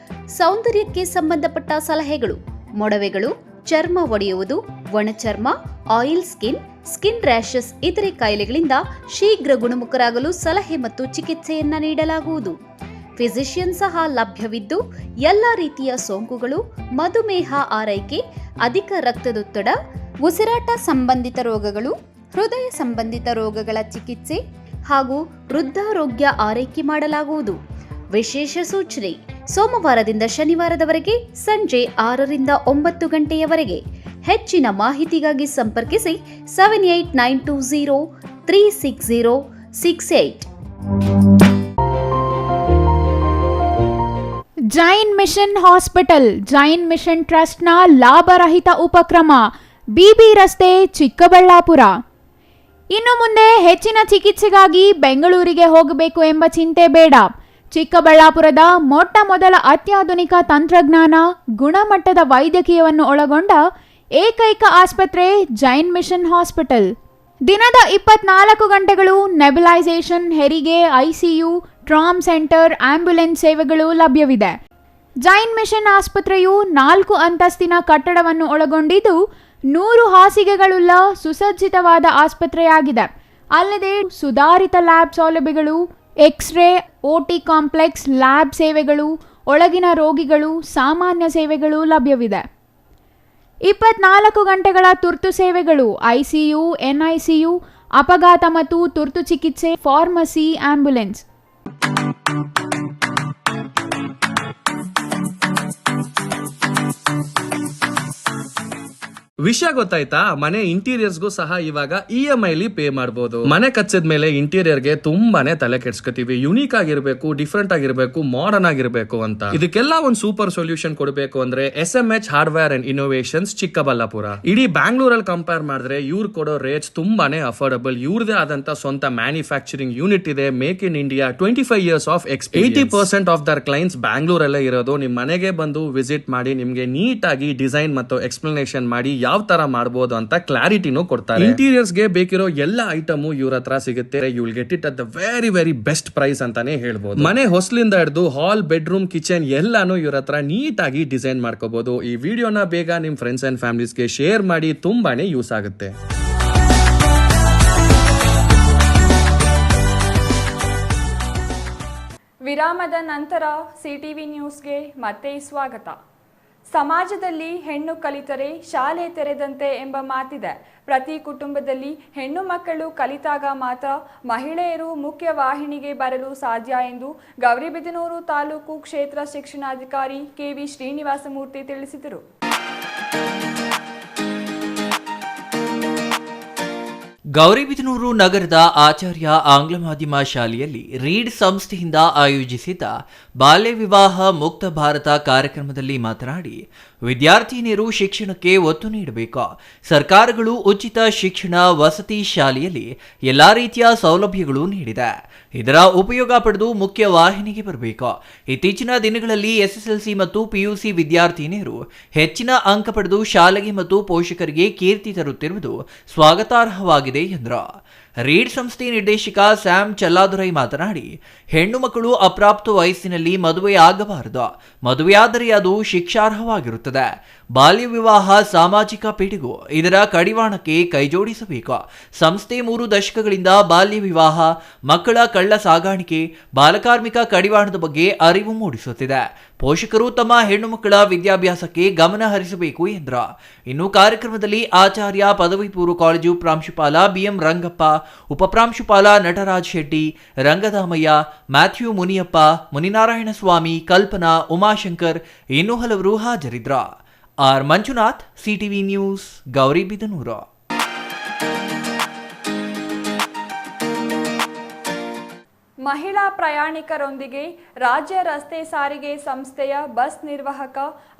[SPEAKER 9] ಸೌಂದರ್ಯಕ್ಕೆ ಸಂಬಂಧಪಟ್ಟ ಸಲಹೆಗಳು, ಮೊಡವೆಗಳು, ಚರ್ಮ ಒಡೆಯುವುದು, ಒಣಚರ್ಮ, ಆಯಿಲ್ ಸ್ಕಿನ್ ರ್ಯಾಷಸ್ ಇತರೆ ಕಾಯಿಲೆಗಳಿಂದ ಶೀಘ್ರ ಗುಣಮುಖರಾಗಲು ಸಲಹೆ ಮತ್ತು ಚಿಕಿತ್ಸೆಯನ್ನ ನೀಡಲಾಗುವುದು. ಫಿಸಿಷಿಯನ್ ಸಹ ಲಭ್ಯವಿದ್ದು ಎಲ್ಲ ರೀತಿಯ ಸೋಂಕುಗಳು, ಮಧುಮೇಹ ಆರೈಕೆ, ಅಧಿಕ ರಕ್ತದೊತ್ತಡ, ಉಸಿರಾಟ ಸಂಬಂಧಿತ ರೋಗಗಳು, ಹೃದಯ ಸಂಬಂಧಿತ ರೋಗಗಳ ಚಿಕಿತ್ಸೆ ಹಾಗೂ ವೃದ್ಧಾರೋಗ್ಯ ಆರೈಕೆ ಮಾಡಲಾಗುವುದು. ವಿಶೇಷ ಸೂಚನೆ: ಸೋಮವಾರದಿಂದ ಶನಿವಾರದವರೆಗೆ ಸಂಜೆ 6ರಿಂದ 9 ಗಂಟೆಯವರೆಗೆ. ಹೆಚ್ಚಿನ ಮಾಹಿತಿಗಾಗಿ ಸಂಪರ್ಕಿಸಿ 7892036068.
[SPEAKER 2] Jain mission hospital, Jain mission ಟ್ರಸ್ಟ್ನ ಲಾಭರಹಿತ ಉಪಕ್ರಮ, BB ರಸ್ತೆ, ಚಿಕ್ಕಬಳ್ಳಾಪುರ. ಇನ್ನು ಮುಂದೆ ಹೆಚ್ಚಿನ ಚಿಕಿತ್ಸೆಗಾಗಿ ಬೆಂಗಳೂರಿಗೆ ಹೋಗಬೇಕು ಎಂಬ ಚಿಂತೆ ಬೇಡ. ಚಿಕ್ಕಬಳ್ಳಾಪುರದ ಮೊಟ್ಟ ಮೊದಲ ಅತ್ಯಾಧುನಿಕ ತಂತ್ರಜ್ಞಾನ, ಗುಣಮಟ್ಟದ ವೈದ್ಯಕೀಯವನ್ನು ಒಳಗೊಂಡ ಏಕೈಕ ಆಸ್ಪತ್ರೆ ಜೈನ್ ಮಿಷನ್ ಹಾಸ್ಪಿಟಲ್. ದಿನದ 24 ಗಂಟೆಗಳು ನೆಬುಲೈಸೇಷನ್, ಹೆರಿಗೆ, ICU, ಟ್ರಾಮ್ ಸೆಂಟರ್, ಆಂಬ್ಯುಲೆನ್ಸ್ ಸೇವೆಗಳು ಲಭ್ಯವಿದೆ. ಜೈನ್ ಮಿಷನ್ ಆಸ್ಪತ್ರೆಯು 4 ಅಂತಸ್ತಿನ ಕಟ್ಟಡವನ್ನು ಒಳಗೊಂಡಿದ್ದು 100 ಹಾಸಿಗೆಗಳುಳ್ಳ ಸುಸಜ್ಜಿತವಾದ ಆಸ್ಪತ್ರೆಯಾಗಿದೆ. ಅಲ್ಲದೆ ಸುಧಾರಿತ ಲ್ಯಾಬ್ ಸೌಲಭ್ಯಗಳು, ಎಕ್ಸ್ರೇ, OT ಕಾಂಪ್ಲೆಕ್ಸ್, ಲ್ಯಾಬ್ ಸೇವೆಗಳು, ಒಳಗಿನ ರೋಗಿಗಳು, ಸಾಮಾನ್ಯ ಸೇವೆಗಳು ಲಭ್ಯವಿದೆ. 24 ಗಂಟೆಗಳ ತುರ್ತು ಸೇವೆಗಳು, ICU, NICU, ಅಪಘಾತ ಮತ್ತು ತುರ್ತು ಚಿಕಿತ್ಸೆ, ಫಾರ್ಮಸಿ, ಆಂಬ್ಯುಲೆನ್ಸ್.
[SPEAKER 10] ವಿಷಯ ಗೊತ್ತಾಯ್ತಾ? ಮನೆ ಇಂಟೀರಿಯರ್ಸ್ಗೂ ಸಹ ಇವಾಗ EMI ಪೇ ಮಾಡಬಹುದು. ಮನೆ ಕಚ್ಚಿದ ಮೇಲೆ ಇಂಟೀರಿಯರ್ಗೆ ತುಂಬಾನೇ ತಲೆ ಕೆಡ್ಸ್ಕೊತೀವಿ. ಯುನೀಕ್ ಆಗಿರ್ಬೇಕು, ಡಿಫ್ರೆಂಟ್ ಆಗಿರ್ಬೇಕು, ಮಾಡರ್ನ್ ಆಗಿರ್ಬೇಕು ಅಂತ. ಇದಕ್ಕೆಲ್ಲ ಒಂದು ಸೂಪರ್ ಸೊಲ್ಯೂಷನ್ ಕೊಡಬೇಕು ಅಂದ್ರೆ SMH hardware and innovations, Chikkaballapur. ಇಡೀ ಬ್ಯಾಂಗ್ಳೂರಲ್ಲಿ ಕಂಪೇರ್ ಮಾಡಿದ್ರೆ ಇವ್ರು ಕೊಡೋ ರೇಟ್ಸ್ ತುಂಬಾನೇ ಅಫೋರ್ಡಬಲ್. ಇವ್ರದೇ ಆದಂತ ಸ್ವಂತ ಮ್ಯಾನುಫ್ಯಾಕ್ಚರಿಂಗ್ ಯೂನಿಟ್ ಇದೆ. Make in India, 25 years of experience. 80% of their clients ಬ್ಯಾಂಗ್ಳೂರಲ್ಲೇ ಇರೋದು. ನಿಮ್ ಮನೆಗೆ ಬಂದು ವಿಸಿಟ್ ಮಾಡಿ ನಿಮ್ಗೆ ನೀಟ್ ಆಗಿ ಡಿಸೈನ್ ಮತ್ತು ಎಕ್ಸ್ಪ್ಲನೇಷನ್ ಮಾಡಿ ಯಾವ ತರ ಮಾಡಬಹುದು ಅಂತ ಕ್ಲಾರಿಟಿನೂ ಕೊಡ್ತಾರೆ. ಇಂಟೀರಿಯರ್ಸ್ ಗೆ ಬೇಕಿರೋ ಎಲ್ಲ ಐಟಮ್ ಇವ್ರ ಹತ್ರ ಸಿಗುತ್ತೆ. You will get it at the very very best price ಅಂತಾನೆ ಹೇಳ್ಬೋದು. ಮನೆ ಹೊಸಲಿಂದ ಹಿಡಿದು ಹಾಲ್, ಬೆಡ್ರೂಮ್, ಕಿಚನ್ ಎಲ್ಲಾನು ಇವ್ರ ಹತ್ರ ನೀಟ್ ಆಗಿ ಡಿಸೈನ್ ಮಾಡ್ಕೋಬಹುದು. ಈ ವಿಡಿಯೋನ ಬೇಗ ನಿಮ್ ಫ್ರೆಂಡ್ಸ್ ಅಂಡ್ ಫ್ಯಾಮಿಲೀಸ್ಗೆ ಶೇರ್ ಮಾಡಿ, ತುಂಬಾನೇ ಯೂಸ್ ಆಗುತ್ತೆ.
[SPEAKER 1] ವಿರಾಮದ ನಂತರ ಸಿಟಿವಿ ನ್ಯೂಸ್ಗೆ ಮತ್ತೆ ಸ್ವಾಗತ. ಸಮಾಜದಲ್ಲಿ ಹೆಣ್ಣು ಕಲಿತರೆ ಶಾಲೆ ತೆರೆದಂತೆ ಎಂಬ ಮಾತಿದೆ. ಪ್ರತಿ ಕುಟುಂಬದಲ್ಲಿ ಹೆಣ್ಣು ಮಕ್ಕಳು ಕಲಿತಾಗ ಮಾತ್ರ ಮಹಿಳೆಯರು ಮುಖ್ಯ ವಾಹಿನಿಗೆ ಬರಲು ಸಾಧ್ಯ ಎಂದು ಗೌರಿಬಿದನೂರು ತಾಲೂಕು ಕ್ಷೇತ್ರ ಶಿಕ್ಷಣಾಧಿಕಾರಿ ಕೆವಿ ಶ್ರೀನಿವಾಸಮೂರ್ತಿ ತಿಳಿಸಿದರು.
[SPEAKER 3] ಗೌರಿಬಿದನೂರು ನಗರದ ಆಚಾರ್ಯ ಆಂಗ್ಲ ಮಾಧ್ಯಮ ಶಾಲೆಯಲ್ಲಿ ರೀಡ್ ಸಂಸ್ಥೆಯಿಂದ ಆಯೋಜಿಸಿದ್ದ ಬಾಲ್ಯ ವಿವಾಹ ಮುಕ್ತ ಭಾರತ ಕಾರ್ಯಕ್ರಮದಲ್ಲಿ ಮಾತನಾಡಿ, ವಿದ್ಯಾರ್ಥಿನಿಯರು ಶಿಕ್ಷಣಕ್ಕೆ ಒತ್ತು ನೀಡಬೇಕು. ಸರ್ಕಾರಗಳು ಉಚಿತ ಶಿಕ್ಷಣ, ವಸತಿ ಶಾಲೆಯಲ್ಲಿ ಎಲ್ಲಾ ರೀತಿಯ ಸೌಲಭ್ಯಗಳು ನೀಡಿದೆ. ಇದರ ಉಪಯೋಗ ಪಡೆದು ಮುಖ್ಯ ವಾಹಿನಿಗೆ ಬರಬೇಕು. ಇತ್ತೀಚಿನ ದಿನಗಳಲ್ಲಿ ಎಸ್ಎಸ್ಎಲ್ಸಿ ಮತ್ತು ಪಿಯುಸಿ ವಿದ್ಯಾರ್ಥಿನಿಯರು ಹೆಚ್ಚಿನ ಅಂಕ ಪಡೆದು ಶಾಲೆಗೆ ಮತ್ತು ಪೋಷಕರಿಗೆ ಕೀರ್ತಿ ತರುತ್ತಿರುವುದು ಸ್ವಾಗತಾರ್ಹವಾಗಿದೆ ಎಂದರು. ರೀಡ್ ಸಂಸ್ಥೆ ನಿರ್ದೇಶಕ ಸ್ಯಾಮ್ ಚಲ್ಲಾದುರೈ ಮಾತನಾಡಿ, ಹೆಣ್ಣು ಮಕ್ಕಳು ಅಪ್ರಾಪ್ತ ವಯಸ್ಸಿನಲ್ಲಿ ಮದುವೆ ಆಗಬಾರದು. ಮದುವೆಯಾದರೆ ಅದು ಶಿಕ್ಷಾರ್ಹವಾಗಿರುತ್ತದೆ. ಬಾಲ್ಯ ವಿವಾಹ ಸಾಮಾಜಿಕ ಪಿಡುಗು. ಇದರ ಕಡಿವಾಣಕ್ಕೆ ಕೈಜೋಡಿಸಬೇಕು. ಸಂಸ್ಥೆ 3 ದಶಕಗಳಿಂದ ಬಾಲ್ಯ ವಿವಾಹ, ಮಕ್ಕಳ ಕಳ್ಳ ಸಾಗಾಣಿಕೆ, ಬಾಲಕಾರ್ಮಿಕ ಕಡಿವಾಣದ ಬಗ್ಗೆ ಅರಿವು ಮೂಡಿಸುತ್ತಿದೆ. ಪೋಷಕರು ತಮ್ಮ ಹೆಣ್ಣು ಮಕ್ಕಳ ವಿದ್ಯಾಭ್ಯಾಸಕ್ಕೆ ಗಮನ ಹರಿಸಬೇಕು ಎಂದರು. ಇನ್ನು ಕಾರ್ಯಕ್ರಮದಲ್ಲಿ ಆಚಾರ್ಯ ಪದವಿ ಪೂರ್ವ ಕಾಲೇಜು ಪ್ರಾಂಶುಪಾಲ ಬಿಎಂ ರಂಗಪ್ಪ, ಉಪಪ್ರಾಂಶುಪಾಲ ನಟರಾಜ್ ಶೆಟ್ಟಿ, ರಂಗದಾಮಯ್ಯ, ಮ್ಯಾಥ್ಯೂ ಮುನಿಯಪ್ಪ, ಮುನಿನಾರಾಯಣ ಸ್ವಾಮಿ, ಕಲ್ಪನಾ, ಉಮಾಶಂಕರ್ ಇನ್ನೂ ಹಲವರು ಹಾಜರಿದ್ದರು. R Manjunath, CTV news, Gauribidanur.
[SPEAKER 1] ಮಹಿಳಾ ಪ್ರಯಾಣಿಕರೊಂದಿಗೆ ರಾಜ್ಯ ರಸ್ತೆ ಸಾರಿಗೆ ಸಂಸ್ಥೆಯ ಬಸ್ ನಿರ್ವಾಹಕ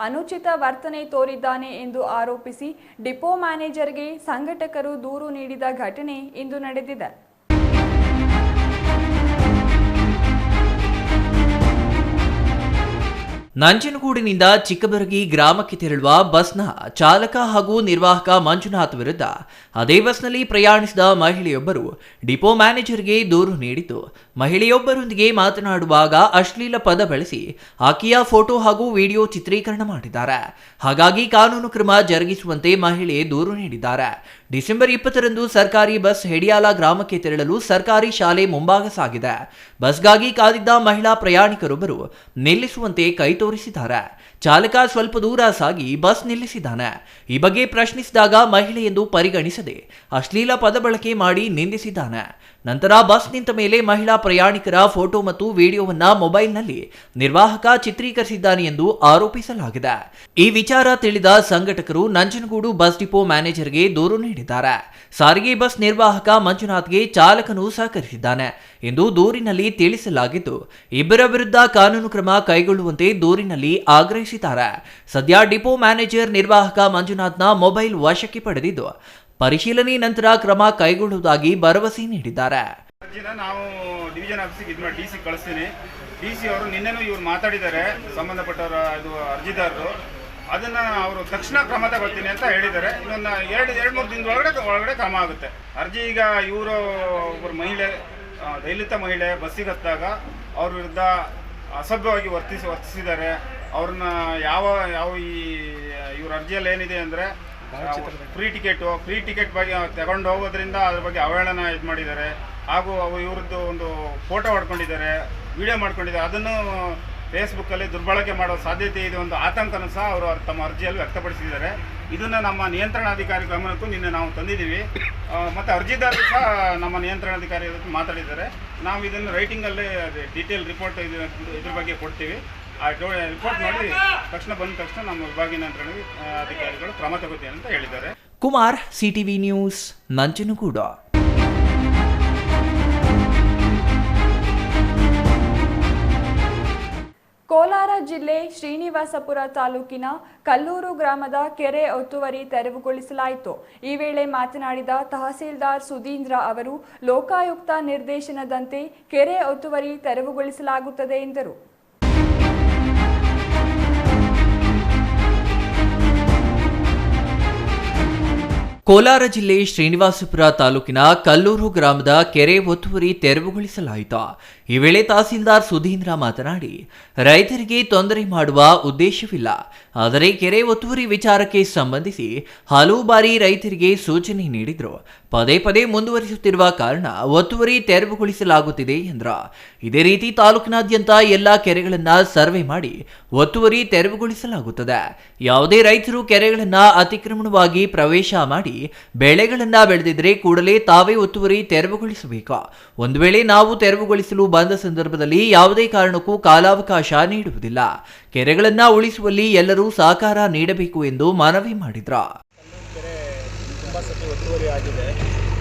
[SPEAKER 1] ಅನುಚಿತ ವರ್ತನೆ ತೋರಿದ್ದಾನೆ ಎಂದು ಆರೋಪಿಸಿ ಡಿಪೋ ಮ್ಯಾನೇಜರ್ಗೆ ಸಂಘಟಕರು ದೂರು ನೀಡಿದ ಘಟನೆ ಇಂದು ನಡೆದಿದೆ.
[SPEAKER 3] ನಂಜನಗೂಡಿನಿಂದ ಚಿಕ್ಕಬರಗಿ ಗ್ರಾಮಕ್ಕೆ ತೆರಳುವ ಬಸ್ನ ಚಾಲಕ ಹಾಗೂ ನಿರ್ವಾಹಕ ಮಂಜುನಾಥ್ ವಿರುದ್ಧ ಅದೇ ಬಸ್ನಲ್ಲಿ ಪ್ರಯಾಣಿಸಿದ ಮಹಿಳೆಯೊಬ್ಬರು ಡಿಪೋ ಮ್ಯಾನೇಜರ್ಗೆ ದೂರು ನೀಡಿದ್ದು, ಮಹಿಳೆಯೊಬ್ಬರೊಂದಿಗೆ ಮಾತನಾಡುವಾಗ ಅಶ್ಲೀಲ ಪದ ಬಳಸಿ ಆಕೆಯ ಫೋಟೋ ಹಾಗೂ ವಿಡಿಯೋ ಚಿತ್ರೀಕರಣ ಮಾಡಿದ್ದಾರೆ. ಹಾಗಾಗಿ ಕಾನೂನು ಕ್ರಮ ಜರುಗಿಸುವಂತೆ ಮಹಿಳೆ ದೂರು ನೀಡಿದ್ದಾರೆ. ಡಿಸೆಂಬರ್ 20ರಂದು ಸರ್ಕಾರಿ ಬಸ್ ಹೆಡಿಯಾಲ ಗ್ರಾಮಕ್ಕೆ ತೆರಳಲು ಸರ್ಕಾರಿ ಶಾಲೆ ಮುಂಭಾಗ ಸಾಗಿದೆ. ಬಸ್ಗಾಗಿ ಕಾದಿದ್ದ ಮಹಿಳಾ ಪ್ರಯಾಣಿಕರೊಬ್ಬರು ನಿಲ್ಲಿಸುವಂತೆ ಕೈ ತೋರಿಸಿದ್ದಾರೆ. ಚಾಲಕ ಸ್ವಲ್ಪ ದೂರ ಸಾಗಿ ಬಸ್ ನಿಲ್ಲಿಸಿದ್ದಾನೆ. ಈ ಬಗ್ಗೆ ಪ್ರಶ್ನಿಸಿದಾಗ ಮಹಿಳೆ ಎಂದು ಪರಿಗಣಿಸದೆ ಅಶ್ಲೀಲ ಪದ ಬಳಕೆ ಮಾಡಿ ನಿಂದಿಸಿದ್ದಾನೆ. ನಂತರ ಬಸ್ ನಿಂತ ಮೇಲೆ ಮಹಿಳಾ ಪ್ರಯಾಣಿಕರ ಫೋಟೋ ಮತ್ತು ವಿಡಿಯೋವನ್ನ ಮೊಬೈಲ್ನಲ್ಲಿ ನಿರ್ವಾಹಕ ಚಿತ್ರೀಕರಿಸಿದ್ದಾನೆ ಎಂದು ಆರೋಪಿಸಲಾಗಿದೆ. ಈ ವಿಚಾರ ತಿಳಿದ ಸಂಘಟಕರು ನಂಜನಗೂಡು ಬಸ್ ಡಿಪೋ ಮ್ಯಾನೇಜರ್ಗೆ ದೂರು ನೀಡಿದ್ದಾರೆ. ಸಾರಿಗೆ ಬಸ್ ನಿರ್ವಾಹಕ ಮಂಜುನಾಥ್ಗೆ ಚಾಲಕನು ಸಹಕರಿಸಿದ್ದಾನೆ ಎಂದು ದೂರಿನಲ್ಲಿ ತಿಳಿಸಲಾಗಿದ್ದು, ಇಬ್ಬರ ವಿರುದ್ಧ ಕಾನೂನು ಕ್ರಮ ಕೈಗೊಳ್ಳುವಂತೆ ದೂರಿನಲ್ಲಿ ಆಗ್ರಹಿಸಿದ್ದಾರೆ. ಸದ್ಯ ಡಿಪೋ ಮ್ಯಾನೇಜರ್ ನಿರ್ವಾಹಕ ಮಂಜುನಾಥ್ನ ಮೊಬೈಲ್ ವಶಕ್ಕೆ ಪಡೆದಿದ್ದು, ಪರಿಶೀಲನೆ ನಂತರ ಕ್ರಮ ಕೈಗೊಳ್ಳುವುದಾಗಿ ಭರವಸೆ ನೀಡಿದ್ದಾರೆ.
[SPEAKER 11] ನಾವು ಡಿವಿಷನ್ ಆಫೀಸಿಗೆ ಡಿಸಿ ಕಳಿಸ್ತೀನಿ. ಡಿಸಿ ಅವರು ನಿನ್ನೆನೂ ಇವ್ರು ಮಾತಾಡಿದ್ದಾರೆ, ಸಂಬಂಧಪಟ್ಟವರ ಇದು ಅರ್ಜಿದಾರರು. ಅದನ್ನ ಅವರು ತಕ್ಷಣ ಕ್ರಮ ತಗೊಳ್ತೀನಿ ಅಂತ ಹೇಳಿದ್ದಾರೆ. ಇನ್ನೊಂದು 2-3 ದಿನದ ಒಳಗಡೆ ಕ್ರಮ ಆಗುತ್ತೆ. ಅರ್ಜಿ ಈಗ ಇವರು ಒಬ್ಬರು ಮಹಿಳೆ, ದಲಿತ ಮಹಿಳೆ ಬಸ್ಸಿಗೆ ಹತ್ತಾಗ ಅವ್ರ ವಿರುದ್ಧ ಅಸಭ್ಯವಾಗಿ ವರ್ತಿಸಿದ್ದಾರೆ. ಅವ್ರನ್ನ ಯಾವ ಈ ಇವ್ರ ಅರ್ಜಿಯಲ್ಲಿ ಏನಿದೆ ಅಂದರೆ ಫ್ರೀ ಟಿಕೆಟ್ ಬಗ್ಗೆ ತಗೊಂಡು ಹೋಗೋದ್ರಿಂದ ಅದ್ರ ಬಗ್ಗೆ ಅವಹೇಳನ ಇದು ಮಾಡಿದ್ದಾರೆ. ಹಾಗೂ ಇವ್ರದ್ದು ಒಂದು ಫೋಟೋ ಹೊಡ್ಕೊಂಡಿದ್ದಾರೆ, ವಿಡಿಯೋ ಮಾಡ್ಕೊಂಡಿದ್ದಾರೆ. ಅದನ್ನು ಫೇಸ್ಬುಕ್ಕಲ್ಲಿ ದುರ್ಬಳಕೆ ಮಾಡೋ ಸಾಧ್ಯತೆ ಇದೆ, ಒಂದು ಆತಂಕನೂ ಸಹ ಅವರು ತಮ್ಮ ಅರ್ಜಿಯಲ್ಲಿ ವ್ಯಕ್ತಪಡಿಸಿದ್ದಾರೆ. ಇದನ್ನು ನಮ್ಮ ನಿಯಂತ್ರಣಾಧಿಕಾರಿ ಗಮನಕ್ಕೂ ನಿನ್ನೆ ನಾವು ತಂದಿದ್ದೀವಿ. ಮತ್ತು ಅರ್ಜಿದಾರರು ಸಹ ನಮ್ಮ ನಿಯಂತ್ರಣಾಧಿಕಾರಿ ಮಾತಾಡಿದ್ದಾರೆ. ನಾವು ಇದನ್ನು ರೈಟಿಂಗಲ್ಲೇ ಡೀಟೇಲ್ ರಿಪೋರ್ಟ್ ಇದ್ರ ಬಗ್ಗೆ ಕೊಡ್ತೀವಿ. ಆ ರಿಪೋರ್ಟ್ ನೋಡಿ ಬಂದ ತಕ್ಷಣ ನಮ್ಮ ವಿಭಾಗೀಯ ನಿಯಂತ್ರಣ ಅಧಿಕಾರಿಗಳು ಕ್ರಮ ತಗೋತೀವಿ ಅಂತ ಹೇಳಿದ್ದಾರೆ.
[SPEAKER 3] Kumar, CTV news, Nanjangud.
[SPEAKER 1] ಕೋಲಾರ ಜಿಲ್ಲೆ ಶ್ರೀನಿವಾಸಪುರ ತಾಲೂಕಿನ ಕಲ್ಲೂರು ಗ್ರಾಮದ ಕೆರೆ ಒತ್ತುವರಿ ತೆರವುಗೊಳಿಸಲಾಯಿತು. ಈ ವೇಳೆ ಮಾತನಾಡಿದ ತಹಸೀಲ್ದಾರ್ ಸುಧೀಂದ್ರ ಅವರು, ಲೋಕಾಯುಕ್ತ ನಿರ್ದೇಶನದಂತೆ ಕೆರೆ ಒತ್ತುವರಿ ತೆರವುಗೊಳಿಸಲಾಗುತ್ತದೆ ಎಂದರು.
[SPEAKER 3] ಕೋಲಾರ ಜಿಲ್ಲೆ ಶ್ರೀನಿವಾಸಪುರ ತಾಲೂಕಿನ ಕಲ್ಲೂರು ಗ್ರಾಮದ ಕೆರೆ ಒತ್ತುವರಿ ತೆರವುಗೊಳಿಸಲಾಯಿತು. ಈ ವೇಳೆ ತಹಸೀಲ್ದಾರ್ ಸುಧೀಂದ್ರ ಮಾತನಾಡಿ, ರೈತರಿಗೆ ತೊಂದರೆ ಮಾಡುವ ಉದ್ದೇಶವಿಲ್ಲ, ಆದರೆ ಕೆರೆ ಒತ್ತುವರಿ ವಿಚಾರಕ್ಕೆ ಸಂಬಂಧಿಸಿ ಹಲವು ಬಾರಿ ರೈತರಿಗೆ ಸೂಚನೆ ನೀಡಿದ್ರು. ಪದೇ ಪದೇ ಮುಂದುವರಿಸುತ್ತಿರುವ ಕಾರಣ ಒತ್ತುವರಿ ತೆರವುಗೊಳಿಸಲಾಗುತ್ತಿದೆ ಎಂದರು. ಇದೇ ರೀತಿ ತಾಲೂಕಿನಾದ್ಯಂತ ಎಲ್ಲಾ ಕೆರೆಗಳನ್ನ ಸರ್ವೆ ಮಾಡಿ ಒತ್ತುವರಿ ತೆರವುಗೊಳಿಸಲಾಗುತ್ತದೆ. ಯಾವುದೇ ರೈತರು ಕೆರೆಗಳನ್ನ ಅತಿಕ್ರಮಣವಾಗಿ ಪ್ರವೇಶ ಮಾಡಿ ಬೆಳೆಗಳನ್ನ ಬೆಳೆದಿದ್ರೆ ಕೂಡಲೇ ತಾವೇ ಒತ್ತುವರಿ ತೆರವುಗೊಳಿಸಬೇಕು. ಒಂದು ವೇಳೆ ನಾವು ತೆರವುಗೊಳಿಸಲು ಬಂದ ಸಂದರ್ಭದಲ್ಲಿ ಯಾವುದೇ ಕಾರಣಕ್ಕೂ ಕಾಲಾವಕಾಶ ನೀಡುವುದಿಲ್ಲ. ಕೆರೆಗಳನ್ನ ಉಳಿಸುವಲ್ಲಿ ಎಲ್ಲರೂ ಸಹಕಾರ ನೀಡಬೇಕು ಎಂದು ಮನವಿ ಮಾಡಿದ್ರು.
[SPEAKER 12] ಕೆರೆ ತುಂಬ ಸತಿ ಒತ್ತುವರಿ ಆಗಿದೆ.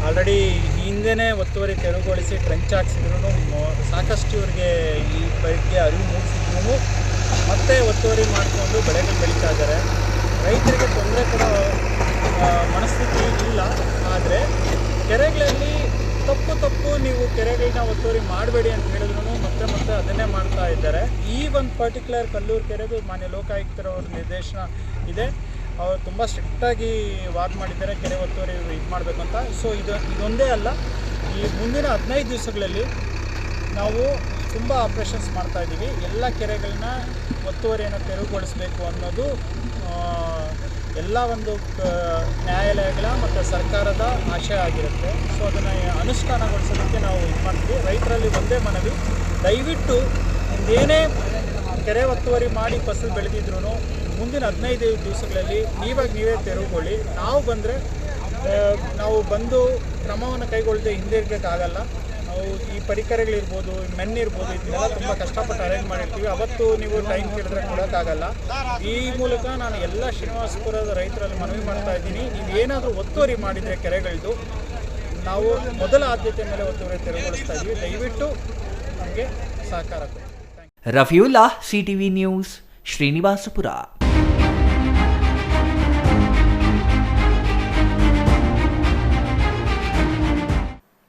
[SPEAKER 12] ಆಲ್ರೆಡಿ ಹಿಂದೆನೇ ಒತ್ತುವರಿ ತೆರವುಗೊಳಿಸಿ ಟ್ರೆಂಚ್ ಹಾಕ್ಸಿದ್ರು, ಸಾಕಷ್ಟು ಇವರಿಗೆ ಈ ಬಗ್ಗೆ ಅರಿವು ಮೂಡಿಸಿದ್ರು ಮತ್ತೆ ಒತ್ತುವರಿ ಮಾಡಿಕೊಂಡು ಬೆಳೆಗಳು ಬೆಳೀತಾ ಇದ್ದಾರೆ. ರೈತರಿಗೆ ತೊಂದರೆ ಕೊಡೋ ಮನಸ್ಥಿತಿ ಇಲ್ಲ. ಆದರೆ ಕೆರೆಗಳಲ್ಲಿ ತಪ್ಪು ನೀವು ಕೆರೆಗಳನ್ನ ಒತ್ತುವರಿ ಮಾಡಬೇಡಿ ಅಂತ ಹೇಳಿದ್ರು ಮತ್ತೆ ಅದನ್ನೇ ಮಾಡ್ತಾ ಇದ್ದಾರೆ. ಈ ಒಂದು ಪರ್ಟಿಕ್ಯುಲರ್ ಕಲ್ಲೂರು ಕೆರೆದು ಮಾನ್ಯ ಲೋಕಾಯುಕ್ತರವ್ರ ನಿರ್ದೇಶನ ಇದೆ. ಅವರು ತುಂಬ ಸ್ಟ್ರಿಕ್ಟಾಗಿ ವಾದ ಮಾಡಿದ್ದಾರೆ ಕೆರೆ ಒತ್ತುವರಿ ಇದು ಮಾಡಬೇಕು ಅಂತ. ಸೊ ಇದೊಂದೇ ಅಲ್ಲ, ಈ ಮುಂದಿನ 15 ದಿವಸಗಳಲ್ಲಿ ನಾವು ತುಂಬ ಆಪ್ರೇಷನ್ಸ್ ಮಾಡ್ತಾಯಿದ್ದೀವಿ. ಎಲ್ಲ ಕೆರೆಗಳನ್ನ ಒತ್ತುವರಿಯನ್ನು ತೆರವುಗೊಳಿಸಬೇಕು ಅನ್ನೋದು ಎಲ್ಲ ಒಂದು ನ್ಯಾಯಾಲಯಗಳ ಮತ್ತು ಸರ್ಕಾರದ ಆಶಯ ಆಗಿರುತ್ತೆ. ಸೊ ಅದನ್ನು ಅನುಷ್ಠಾನಗೊಳಿಸೋದಕ್ಕೆ ನಾವು ಇದು ಮಾಡ್ತೀವಿ. ರೈತರಲ್ಲಿ ಒಂದೇ ಮನವಿ, ದಯವಿಟ್ಟು ಏನೇ ಕೆರೆ ಒತ್ತುವರಿ ಮಾಡಿ ಫಸಲು ಬೆಳೆದಿದ್ರು ಮುಂದಿನ 15 ದಿವಸಗಳಲ್ಲಿ ನೀವೇ ತೆರವುಗೊಳ್ಳಿ. ನಾವು ಬಂದು ಕ್ರಮವನ್ನು ಕೈಗೊಳ್ಳದೆ ಹಿಂದಿರ್ಬೇಕಾಗಲ್ಲ. ನಾವು ಈ ಪರಿಕರಗಳಿರ್ಬೋದು, ಮೆನ್ನಿರ್ಬೋದು, ಇದನ್ನೆಲ್ಲ ತುಂಬ ಕಷ್ಟಪಟ್ಟು ಅರೇಂಜ್ ಮಾಡಿರ್ತೀವಿ. ಅವತ್ತು ನೀವು ಟೈಮ್ ಕೇಳಿದ್ರೆ ಕೊಡೋಕ್ಕಾಗಲ್ಲ. ಈ ಮೂಲಕ ನಾನು ಎಲ್ಲ ಶ್ರೀನಿವಾಸಪುರದ ರೈತರಲ್ಲಿ ಮನವಿ ಮಾಡ್ತಾ ಇದ್ದೀನಿ, ನೀವು ಏನಾದರೂ ಒತ್ತುವರಿ ಮಾಡಿದರೆ ಕೆರೆಗಳದ್ದು ನಾವು ಮೊದಲ ಆದ್ಯತೆ ಮೇಲೆ ಒತ್ತುವರಿ ತೆರವುಗೊಳಿಸ್ತಾ ಇದ್ದೀವಿ. ದಯವಿಟ್ಟು ನಮಗೆ ಸಹಕಾರ ಕೊಡಿ.
[SPEAKER 3] ರಫಿಯುಲ್ಲಾ, ಸಿಟಿವಿ ನ್ಯೂಸ್, ಶ್ರೀನಿವಾಸಪುರ.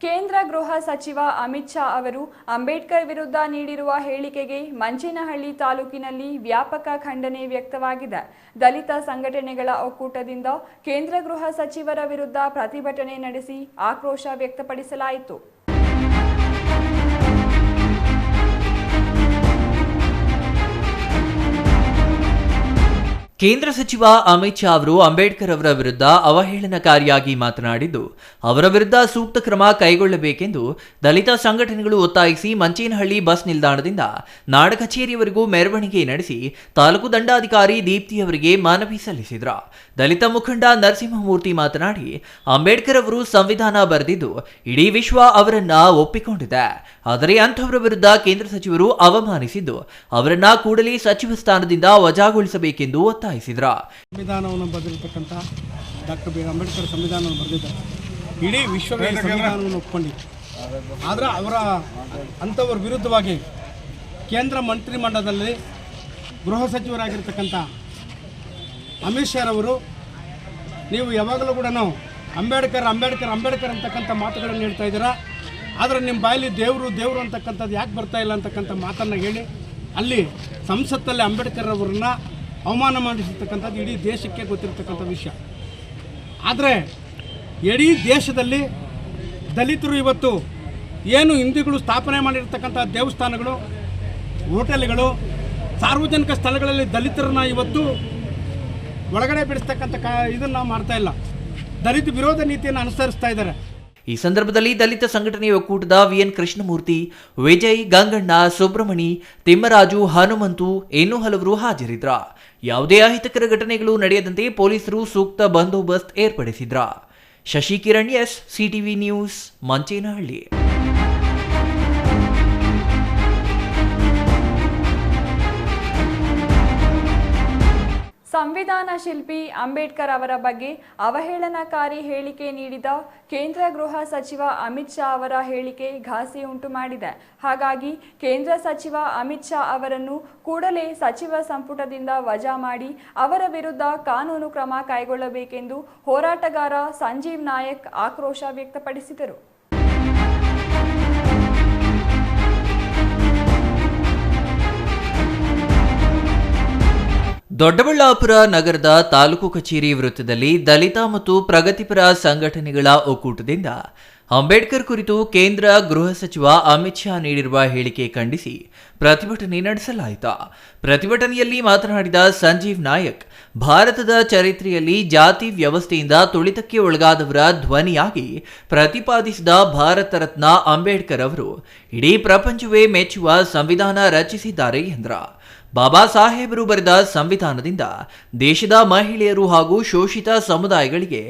[SPEAKER 1] ಕೇಂದ್ರ ಗೃಹ ಸಚಿವ ಅಮಿತ್ ಶಾ ಅವರು ಅಂಬೇಡ್ಕರ್ ವಿರುದ್ಧ ನೀಡಿರುವ ಹೇಳಿಕೆಗೆ ಮಂಚೇನಹಳ್ಳಿ ತಾಲೂಕಿನಲ್ಲಿ ವ್ಯಾಪಕ ಖಂಡನೆ ವ್ಯಕ್ತವಾಗಿದೆ. ದಲಿತ ಸಂಘಟನೆಗಳ ಒಕ್ಕೂಟದಿಂದ ಕೇಂದ್ರ ಗೃಹ ಸಚಿವರ ವಿರುದ್ಧ ಪ್ರತಿಭಟನೆ ನಡೆಸಿ ಆಕ್ರೋಶ ವ್ಯಕ್ತಪಡಿಸಲಾಯಿತು.
[SPEAKER 3] ಕೇಂದ್ರ ಸಚಿವ ಅಮಿತ್ ಶಾ ಅವರು ಅಂಬೇಡ್ಕರ್ ಅವರ ವಿರುದ್ಧ ಅವಹೇಳನಕಾರಿಯಾಗಿ ಮಾತನಾಡಿದ್ದು, ಅವರ ವಿರುದ್ಧ ಸೂಕ್ತ ಕ್ರಮ ಕೈಗೊಳ್ಳಬೇಕೆಂದು ದಲಿತ ಸಂಘಟನೆಗಳು ಒತ್ತಾಯಿಸಿ ಮಂಚೇನಹಳ್ಳಿ ಬಸ್ ನಿಲ್ದಾಣದಿಂದ ನಾಡ ಕಚೇರಿಯವರೆಗೂ ಮೆರವಣಿಗೆ ನಡೆಸಿ ತಾಲೂಕು ದಂಡಾಧಿಕಾರಿ ದೀಪ್ತಿ ಅವರಿಗೆ ಮನವಿ ಸಲ್ಲಿಸಿದರು. ದಲಿತ ಮುಖಂಡ ನರಸಿಂಹಮೂರ್ತಿ ಮಾತನಾಡಿ, ಅಂಬೇಡ್ಕರ್ ಅವರು ಸಂವಿಧಾನ ಬರೆದಿದ್ದು ಇಡೀ ವಿಶ್ವ ಅವರನ್ನ ಒಪ್ಪಿಕೊಂಡಿದೆ. ಆದರೆ ಅಂಥವರ ವಿರುದ್ಧ ಕೇಂದ್ರ ಸಚಿವರು ಅವಮಾನಿಸಿದ್ದು ಅವರನ್ನ ಕೂಡಲೇ ಸಚಿವ ಸ್ಥಾನದಿಂದ ವಜಾಗೊಳಿಸಬೇಕೆಂದು ಒತ್ತಾಯಿಸಿದ್ರು.
[SPEAKER 6] ಸಂವಿಧಾನವನ್ನು ಬರೆದಿರ್ತಕ್ಕಂಥ ಡಾಕ್ಟರ್ ಬಿ ಆರ್ ಅಂಬೇಡ್ಕರ್ ಸಂವಿಧಾನವನ್ನು ಬರೆದಿದ್ದಾರೆ. ಇಡೀ ವಿಶ್ವವೇ ಸಂವಿಧಾನವನ್ನು ಒಪ್ಕೊಂಡಿದೆ. ಆದರೆ ಅಂಥವ್ರ ವಿರುದ್ಧವಾಗಿ ಕೇಂದ್ರ ಮಂತ್ರಿಮಂಡಲದಲ್ಲಿ ಗೃಹ ಸಚಿವರಾಗಿರ್ತಕ್ಕಂಥ ಅಮಿತ್ ಶಾ ಅವರು ನೀವು ಯಾವಾಗಲೂ ಕೂಡ ಅಂಬೇಡ್ಕರ್ ಅಂತಕ್ಕಂಥ ಮಾತುಗಳನ್ನು ಹೇಳ್ತಾ ಇದ್ದೀರಾ. ಆದರೆ ನಿಮ್ಮ ಬಾಯಲ್ಲಿ ದೇವರು ಅಂತಕ್ಕಂಥದ್ದು ಯಾಕೆ ಬರ್ತಾ ಇಲ್ಲ ಅಂತಕ್ಕಂಥ ಮಾತನ್ನು ಹೇಳಿ ಅಲ್ಲಿ ಸಂಸತ್ತಲ್ಲಿ ಅಂಬೇಡ್ಕರ್ ಅವರನ್ನ ಅವಮಾನ ಮಾಡಿರ್ತಕ್ಕಂಥದ್ದು ಇಡೀ ದೇಶಕ್ಕೆ ಗೊತ್ತಿರತಕ್ಕಂಥ ವಿಷಯ. ಆದರೆ ಇಡೀ ದೇಶದಲ್ಲಿ ದಲಿತರು ಇವತ್ತು ಏನು ಹಿಂದೂಗಳು ಸ್ಥಾಪನೆ ಮಾಡಿರ್ತಕ್ಕಂಥ ದೇವಸ್ಥಾನಗಳು, ಹೋಟೆಲ್ಗಳು, ಸಾರ್ವಜನಿಕ ಸ್ಥಳಗಳಲ್ಲಿ ದಲಿತರನ್ನ ಇವತ್ತು ಒಳಗಡೆ ಬಿಡಿಸ್ತಕ್ಕಂಥ ಇದನ್ನು ಮಾಡ್ತಾ ಇಲ್ಲ. ದಲಿತ ವಿರೋಧ ನೀತಿಯನ್ನು ಅನುಸರಿಸ್ತಾ ಇದ್ದಾರೆ.
[SPEAKER 3] ಈ ಸಂದರ್ಭದಲ್ಲಿ ದಲಿತ ಸಂಘಟನೆ ಒಕ್ಕೂಟದ ವಿಎನ್ ಕೃಷ್ಣಮೂರ್ತಿ, ವಿಜಯ್, ಗಂಗಣ್ಣ, ಸುಬ್ರಹ್ಮಣಿ, ತಿಮ್ಮರಾಜು, ಹನುಮಂತು ಇನ್ನೂ ಹಲವರು ಹಾಜರಿದ್ರ. ಯಾವುದೇ ಅಹಿತಕರ ಘಟನೆಗಳು ನಡೆಯದಂತೆ ಪೊಲೀಸರು ಸೂಕ್ತ ಬಂದೋಬಸ್ತ್ ಏರ್ಪಡಿಸಿದ್ರ. Shashikiran S, CTV news, Manchenahalli.
[SPEAKER 1] ಸಂವಿಧಾನ ಶಿಲ್ಪಿ ಅಂಬೇಡ್ಕರ್ ಅವರ ಬಗ್ಗೆ ಅವಹೇಳನಕಾರಿ ಹೇಳಿಕೆ ನೀಡಿದ ಕೇಂದ್ರ ಗೃಹ ಸಚಿವ ಅಮಿತ್ ಶಾ ಅವರ ಹೇಳಿಕೆ ಘಾಸಿ ಉಂಟು ಮಾಡಿದೆ. ಹಾಗಾಗಿ ಕೇಂದ್ರ ಸಚಿವ ಅಮಿತ್ ಶಾ ಅವರನ್ನು ಕೂಡಲೇ ಸಚಿವ ಸಂಪುಟದಿಂದ ವಜಾ ಮಾಡಿ ಅವರ ವಿರುದ್ಧ ಕಾನೂನು ಕ್ರಮ ಕೈಗೊಳ್ಳಬೇಕೆಂದು ಹೋರಾಟಗಾರ ಸಂಜೀವ್ ನಾಯಕ್ ಆಕ್ರೋಶ ವ್ಯಕ್ತಪಡಿಸಿದರು.
[SPEAKER 3] ದೊಡ್ಡಬಳ್ಳಾಪುರ ನಗರದ ತಾಲೂಕು ಕಚೇರಿ ವೃತ್ತದಲ್ಲಿ ದಲಿತ ಮತ್ತು ಪ್ರಗತಿಪರ ಸಂಘಟನೆಗಳ ಒಕ್ಕೂಟದಿಂದ ಅಂಬೇಡ್ಕರ್ ಕುರಿತು ಕೇಂದ್ರ ಗೃಹ ಸಚಿವ ಅಮಿತ್ ಶಾ ನೀಡಿರುವ ಹೇಳಿಕೆ ಖಂಡಿಸಿ ಪ್ರತಿಭಟನೆ ನಡೆಸಲಾಯಿತು. ಪ್ರತಿಭಟನೆಯಲ್ಲಿ ಮಾತನಾಡಿದ ಸಂಜೀವ್ ನಾಯಕ್, ಭಾರತದ ಚರಿತ್ರೆಯಲ್ಲಿ ಜಾತಿ ವ್ಯವಸ್ಥೆಯಿಂದ ತುಳಿತಕ್ಕೆ ಒಳಗಾದವರ ಧ್ವನಿಯಾಗಿ ಪ್ರತಿಪಾದಿಸಿದ ಭಾರತ ರತ್ನ ಅಂಬೇಡ್ಕರ್ ಅವರು ಇಡೀ ಪ್ರಪಂಚವೇ ಮೆಚ್ಚುವ ಸಂವಿಧಾನ ರಚಿಸಿದ್ದಾರೆ ಎಂದರು. ಬಾಬಾ ಸಾಹೇಬರು ಬರೆದ ಸಂವಿಧಾನದಿಂದ ದೇಶದ ಮಹಿಳೆಯರು ಹಾಗೂ ಶೋಷಿತ ಸಮುದಾಯಗಳಿಗೆ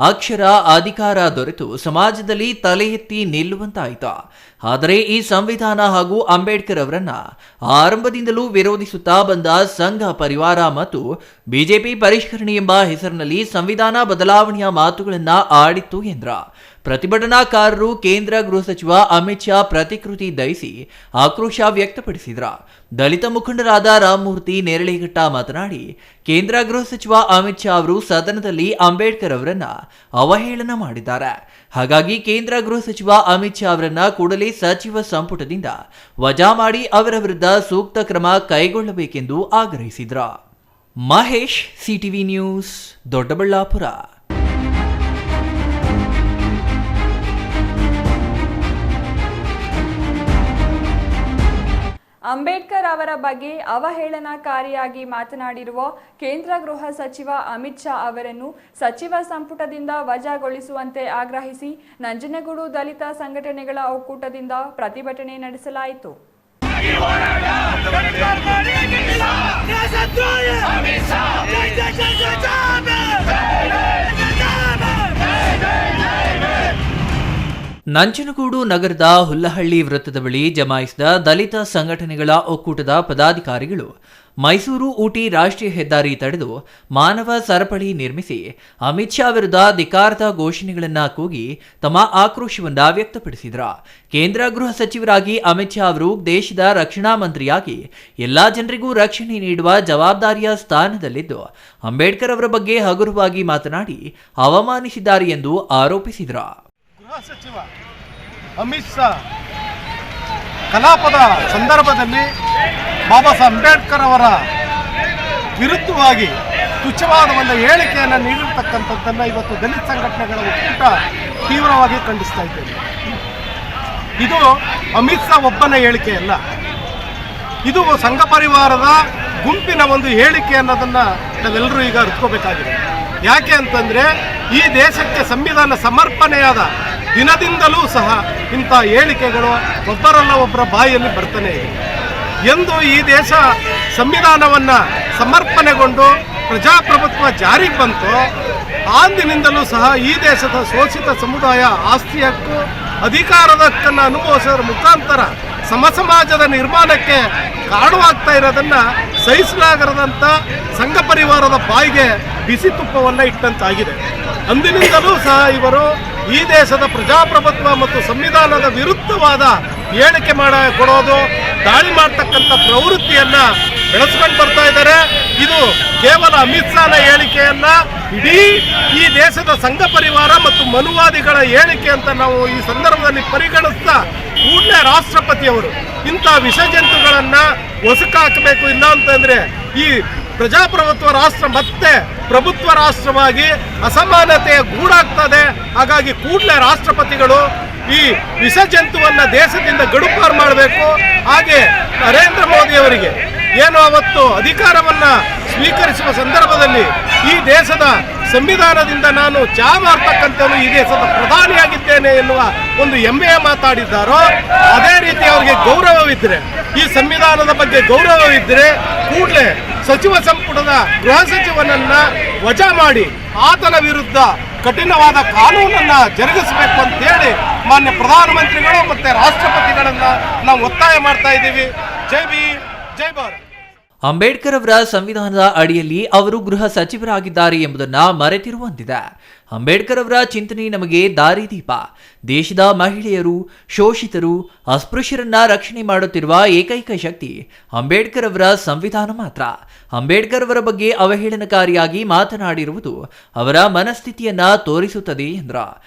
[SPEAKER 3] ಅಕ್ಷರ ಅಧಿಕಾರ ದೊರೆತು ಸಮಾಜದಲ್ಲಿ ತಲೆ ಎತ್ತಿ ನಿಲ್ಲುವಂತಾಯಿತು. ಆದರೆ ಈ ಸಂವಿಧಾನ ಹಾಗೂ ಅಂಬೇಡ್ಕರ್ ಅವರನ್ನ ಆರಂಭದಿಂದಲೂ ವಿರೋಧಿಸುತ್ತಾ ಬಂದ ಸಂಘ ಪರಿವಾರ ಮತ್ತು ಬಿಜೆಪಿ ಪರಿಷ್ಕರಣೆ ಎಂಬ ಹೆಸರಿನಲ್ಲಿ ಸಂವಿಧಾನ ಬದಲಾವಣೆಯ ಮಾತುಗಳನ್ನ ಆಡಿತ್ತು ಎಂದರು. ಪ್ರತಿಭಟನಾಕಾರರು ಕೇಂದ್ರ ಗೃಹ ಸಚಿವ ಅಮಿತ್ ಶಾ ಪ್ರತಿಕೃತಿ ದಯಿಸಿ ಆಕ್ರೋಶ ವ್ಯಕ್ತಪಡಿಸಿದರು. ದಲಿತ ಮುಖಂಡರಾದ ರಾಮಮೂರ್ತಿ ನೇರಳೆಘಟ್ಟ ಮಾತನಾಡಿ, ಕೇಂದ್ರ ಗೃಹ ಸಚಿವ ಅಮಿತ್ ಶಾ ಅವರು ಸದನದಲ್ಲಿ ಅಂಬೇಡ್ಕರ್ ಅವರನ್ನ ಅವಹೇಳನ ಮಾಡಿದ್ದಾರೆ. ಹಾಗಾಗಿ ಕೇಂದ್ರ ಗೃಹ ಸಚಿವ ಅಮಿತ್ ಶಾ ಅವರನ್ನ ಕೂಡಲೇ ಸಚಿವ ಸಂಪುಟದಿಂದ ವಜಾ ಮಾಡಿ ಅವರ ವಿರುದ್ಧ ಸೂಕ್ತ ಕ್ರಮ ಕೈಗೊಳ್ಳಬೇಕೆಂದು ಆಗ್ರಹಿಸಿದರು. Mahesh, CTV news, Doddaballapur.
[SPEAKER 1] ಅಂಬೇಡ್ಕರ್ ಅವರ ಬಗ್ಗೆ ಅವಹೇಳನಕಾರಿಯಾಗಿ ಮಾತನಾಡಿರುವ ಕೇಂದ್ರ ಗೃಹ ಸಚಿವ ಅಮಿತ್ ಶಾ ಅವರನ್ನು ಸಚಿವ ಸಂಪುಟದಿಂದ ವಜಾಗೊಳಿಸುವಂತೆ ಆಗ್ರಹಿಸಿ ನಂಜನಗೂಡು ದಲಿತ ಸಂಘಟನೆಗಳ ಒಕ್ಕೂಟದಿಂದ ಪ್ರತಿಭಟನೆ ನಡೆಸಲಾಯಿತು.
[SPEAKER 3] ನಂಜನಗೂಡು ನಗರದ ಹುಲ್ಲಹಳ್ಳಿ ವೃತ್ತದ ಬಳಿ ಜಮಾಯಿಸಿದ ದಲಿತ ಸಂಘಟನೆಗಳ ಒಕ್ಕೂಟದ ಪದಾಧಿಕಾರಿಗಳು ಮೈಸೂರು ಊಟಿ ರಾಷ್ಟ್ರೀಯ ಹೆದ್ದಾರಿ ತಡೆದು ಮಾನವ ಸರಪಳಿ ನಿರ್ಮಿಸಿ ಅಮಿತ್ ಶಾ ವಿರುದ್ಧ ಧಿಕ್ಕಾರದ ಘೋಷಣೆಗಳನ್ನು ಕೂಗಿ ತಮ್ಮ ಆಕ್ರೋಶವನ್ನ ವ್ಯಕ್ತಪಡಿಸಿದರು. ಕೇಂದ್ರ ಗೃಹ ಸಚಿವರಾಗಿ ಅಮಿತ್ ಶಾ ಅವರು ದೇಶದ ರಕ್ಷಣಾ ಮಂತ್ರಿಯಾಗಿ ಎಲ್ಲಾ ಜನರಿಗೂ ರಕ್ಷಣೆ ನೀಡುವ ಜವಾಬ್ದಾರಿಯ ಸ್ಥಾನದಲ್ಲಿದ್ದು ಅಂಬೇಡ್ಕರ್ ಅವರ ಬಗ್ಗೆ ಹಗುರವಾಗಿ ಮಾತನಾಡಿ ಅವಮಾನಿಸಿದ್ದಾರೆ ಎಂದು ಆರೋಪಿಸಿದರು.
[SPEAKER 6] ಗೃಹ ಸಚಿವ ಅಮಿತ್ ಶಾ ಕಲಾಪದ ಸಂದರ್ಭದಲ್ಲಿ ಬಾಬಾ ಸಾಹೇಬ್ ಅಂಬೇಡ್ಕರ್ ಅವರ ವಿರುದ್ಧವಾಗಿ ತುಚ್ಛವಾದ ಒಂದು ಹೇಳಿಕೆಯನ್ನು ನೀಡಿರ್ತಕ್ಕಂಥದ್ದನ್ನು ಇವತ್ತು ದಲಿತ ಸಂಘಟನೆಗಳ ಒಕ್ಕೂಟ ತೀವ್ರವಾಗಿ ಖಂಡಿಸ್ತಾ ಇದ್ದೇವೆ. ಇದು ಅಮಿತ್ ಶಾ ಒಬ್ಬನ ಹೇಳಿಕೆಯಲ್ಲ, ಇದು ಸಂಘ ಪರಿವಾರದ ಗುಂಪಿನ ಒಂದು ಹೇಳಿಕೆ ಅನ್ನೋದನ್ನು ನಾವೆಲ್ಲರೂ ಈಗ ಅರ್ಥಕೋಬೇಕಾಗಿದೆ. ಯಾಕೆ ಅಂತಂದರೆ ಈ ದೇಶಕ್ಕೆ ಸಂವಿಧಾನ ಸಮರ್ಪಣೆಯಾದ ದಿನದಿಂದಲೂ ಸಹ ಇಂಥ ಹೇಳಿಕೆಗಳು ಒಬ್ಬರಲ್ಲ ಒಬ್ಬರ ಬಾಯಲ್ಲಿ ಬರ್ತಾನೆ ಇದೆ. ಎಂದು ಈ ದೇಶ ಸಂವಿಧಾನವನ್ನು ಸಮರ್ಪಣೆಗೊಂಡು ಪ್ರಜಾಪ್ರಭುತ್ವ ಜಾರಿಗೆ ಬಂತು, ಅಂದಿನಿಂದಲೂ ಸಹ ಈ ದೇಶದ ಶೋಷಿತ ಸಮುದಾಯ ಆಸ್ತಿ ಹಕ್ಕು ಅಧಿಕಾರದ ಹಕ್ಕನ್ನು ಅನುಭವಿಸೋದ್ರ ಮುಖಾಂತರ ಸಮಾಜದ ನಿರ್ಮಾಣಕ್ಕೆ ಕಾರಣವಾಗ್ತಾ ಇರೋದನ್ನು ಸಹಿಸಲಾಗದಂಥ ಸಂಘ ಪರಿವಾರದ ಬಾಯಿಗೆ ಬಿಸಿ ತುಪ್ಪವನ್ನು ಇಟ್ಟಂತಾಗಿದೆ. ಅಂದಿನಿಂದಲೂ ಸಹ ಇವರು ಈ ದೇಶದ ಪ್ರಜಾಪ್ರಭುತ್ವ ಮತ್ತು ಸಂವಿಧಾನದ ವಿರುದ್ಧವಾದ ಹೇಳಿಕೆ ಕೊಡೋದು, ದಾಳಿ ಮಾಡ್ತಕ್ಕಂಥ ಪ್ರವೃತ್ತಿಯನ್ನು ಬೆಳೆಸ್ಕೊಂಡು ಬರ್ತಾ ಇದ್ದಾರೆ. ಇದು ಕೇವಲ ಅಮಿತ್ ಶಾನ ಹೇಳಿಕೆಯನ್ನ ಇಡೀ ಈ ದೇಶದ ಸಂಘ ಪರಿವಾರ ಮತ್ತು ಮನುವಾದಿಗಳ ಹೇಳಿಕೆ ಅಂತ ನಾವು ಈ ಸಂದರ್ಭದಲ್ಲಿ ಪರಿಗಣಿಸ್ತಾ ಕೂಡಲೇ ರಾಷ್ಟ್ರಪತಿಯವರು ಇಂಥ ವಿಷಜಂತುಗಳನ್ನು ಹೊಸಕಾಕಬೇಕು. ಇಲ್ಲ ಅಂತಂದರೆ ಈ ಪ್ರಜಾಪ್ರಭುತ್ವ ರಾಷ್ಟ್ರ ಮತ್ತೆ ಪ್ರಭುತ್ವ ರಾಷ್ಟ್ರವಾಗಿ ಅಸಮಾನತೆಯ ಗೂಡಾಗ್ತದೆ. ಹಾಗಾಗಿ ಕೂಡಲೇ ರಾಷ್ಟ್ರಪತಿಗಳು ಈ ವಿಷಜಂತುವನ್ನು ದೇಶದಿಂದ ಗಡುಪಾರು ಮಾಡಬೇಕು. ಹಾಗೆ ನರೇಂದ್ರ ಮೋದಿ ಅವರಿಗೆ ಏನು ಅವತ್ತು ಅಧಿಕಾರವನ್ನು ಸ್ವೀಕರಿಸುವ ಸಂದರ್ಭದಲ್ಲಿ ಈ ದೇಶದ ಸಂವಿಧಾನದಿಂದ ನಾನು ಮಾಡ್ತಕ್ಕಂಥವನು ಈ ದೇಶದ ಪ್ರಧಾನಿಯಾಗಿದ್ದೇನೆ ಎನ್ನುವ ಒಂದು ಹೆಮ್ಮೆಯ ಮಾತಾಡಿದ್ದಾರೋ, ಅದೇ ರೀತಿ ಅವರಿಗೆ ಗೌರವವಿದ್ದರೆ, ಈ ಸಂವಿಧಾನದ ಬಗ್ಗೆ ಗೌರವವಿದ್ದರೆ ಕೂಡಲೇ ಸಚಿವ ಸಂಪುಟದ ಗೃಹ ಸಚಿವನನ್ನ ವಜಾ ಮಾಡಿ ಆತನ ವಿರುದ್ಧ ಕಠಿಣವಾದ ಕಾನೂನನ್ನು ಜರುಗಿಸಬೇಕು ಅಂತೇಳಿ ಮಾನ್ಯ ಪ್ರಧಾನಮಂತ್ರಿಗಳು ಮತ್ತು ರಾಷ್ಟ್ರಪತಿಗಳನ್ನ ನಾವು ಒತ್ತಾಯ ಮಾಡ್ತಾ ಇದ್ದೀವಿ. ಜೈ ಭೀಮ್, ಜೈ ಭಾರತ್.
[SPEAKER 3] ಅಂಬೇಡ್ಕರ್ ಅವರ ಸಂವಿಧಾನದ ಅಡಿಯಲ್ಲಿ ಅವರು ಗೃಹ ಸಚಿವರಾಗಿದ್ದಾರೆ ಎಂಬುದನ್ನು ಮರೆತಿರುವಂತಿದೆ. ಅಂಬೇಡ್ಕರ್ ಅವರ ಚಿಂತನೆ ನಮಗೆ ದಾರಿದೀಪ. ದೇಶದ ಮಹಿಳೆಯರು, ಶೋಷಿತರು, ಅಸ್ಪೃಶ್ಯರನ್ನ ರಕ್ಷಣೆ ಮಾಡುತ್ತಿರುವ ಏಕೈಕ ಶಕ್ತಿ ಅಂಬೇಡ್ಕರ್ ಅವರ ಸಂವಿಧಾನ ಮಾತ್ರ. ಅಂಬೇಡ್ಕರ್ ಅವರ ಬಗ್ಗೆ ಅವಹೇಳನಕಾರಿಯಾಗಿ ಮಾತನಾಡಿರುವುದು ಅವರ ಮನಸ್ಥಿತಿಯನ್ನ ತೋರಿಸುತ್ತದೆ ಎಂದ್ರ.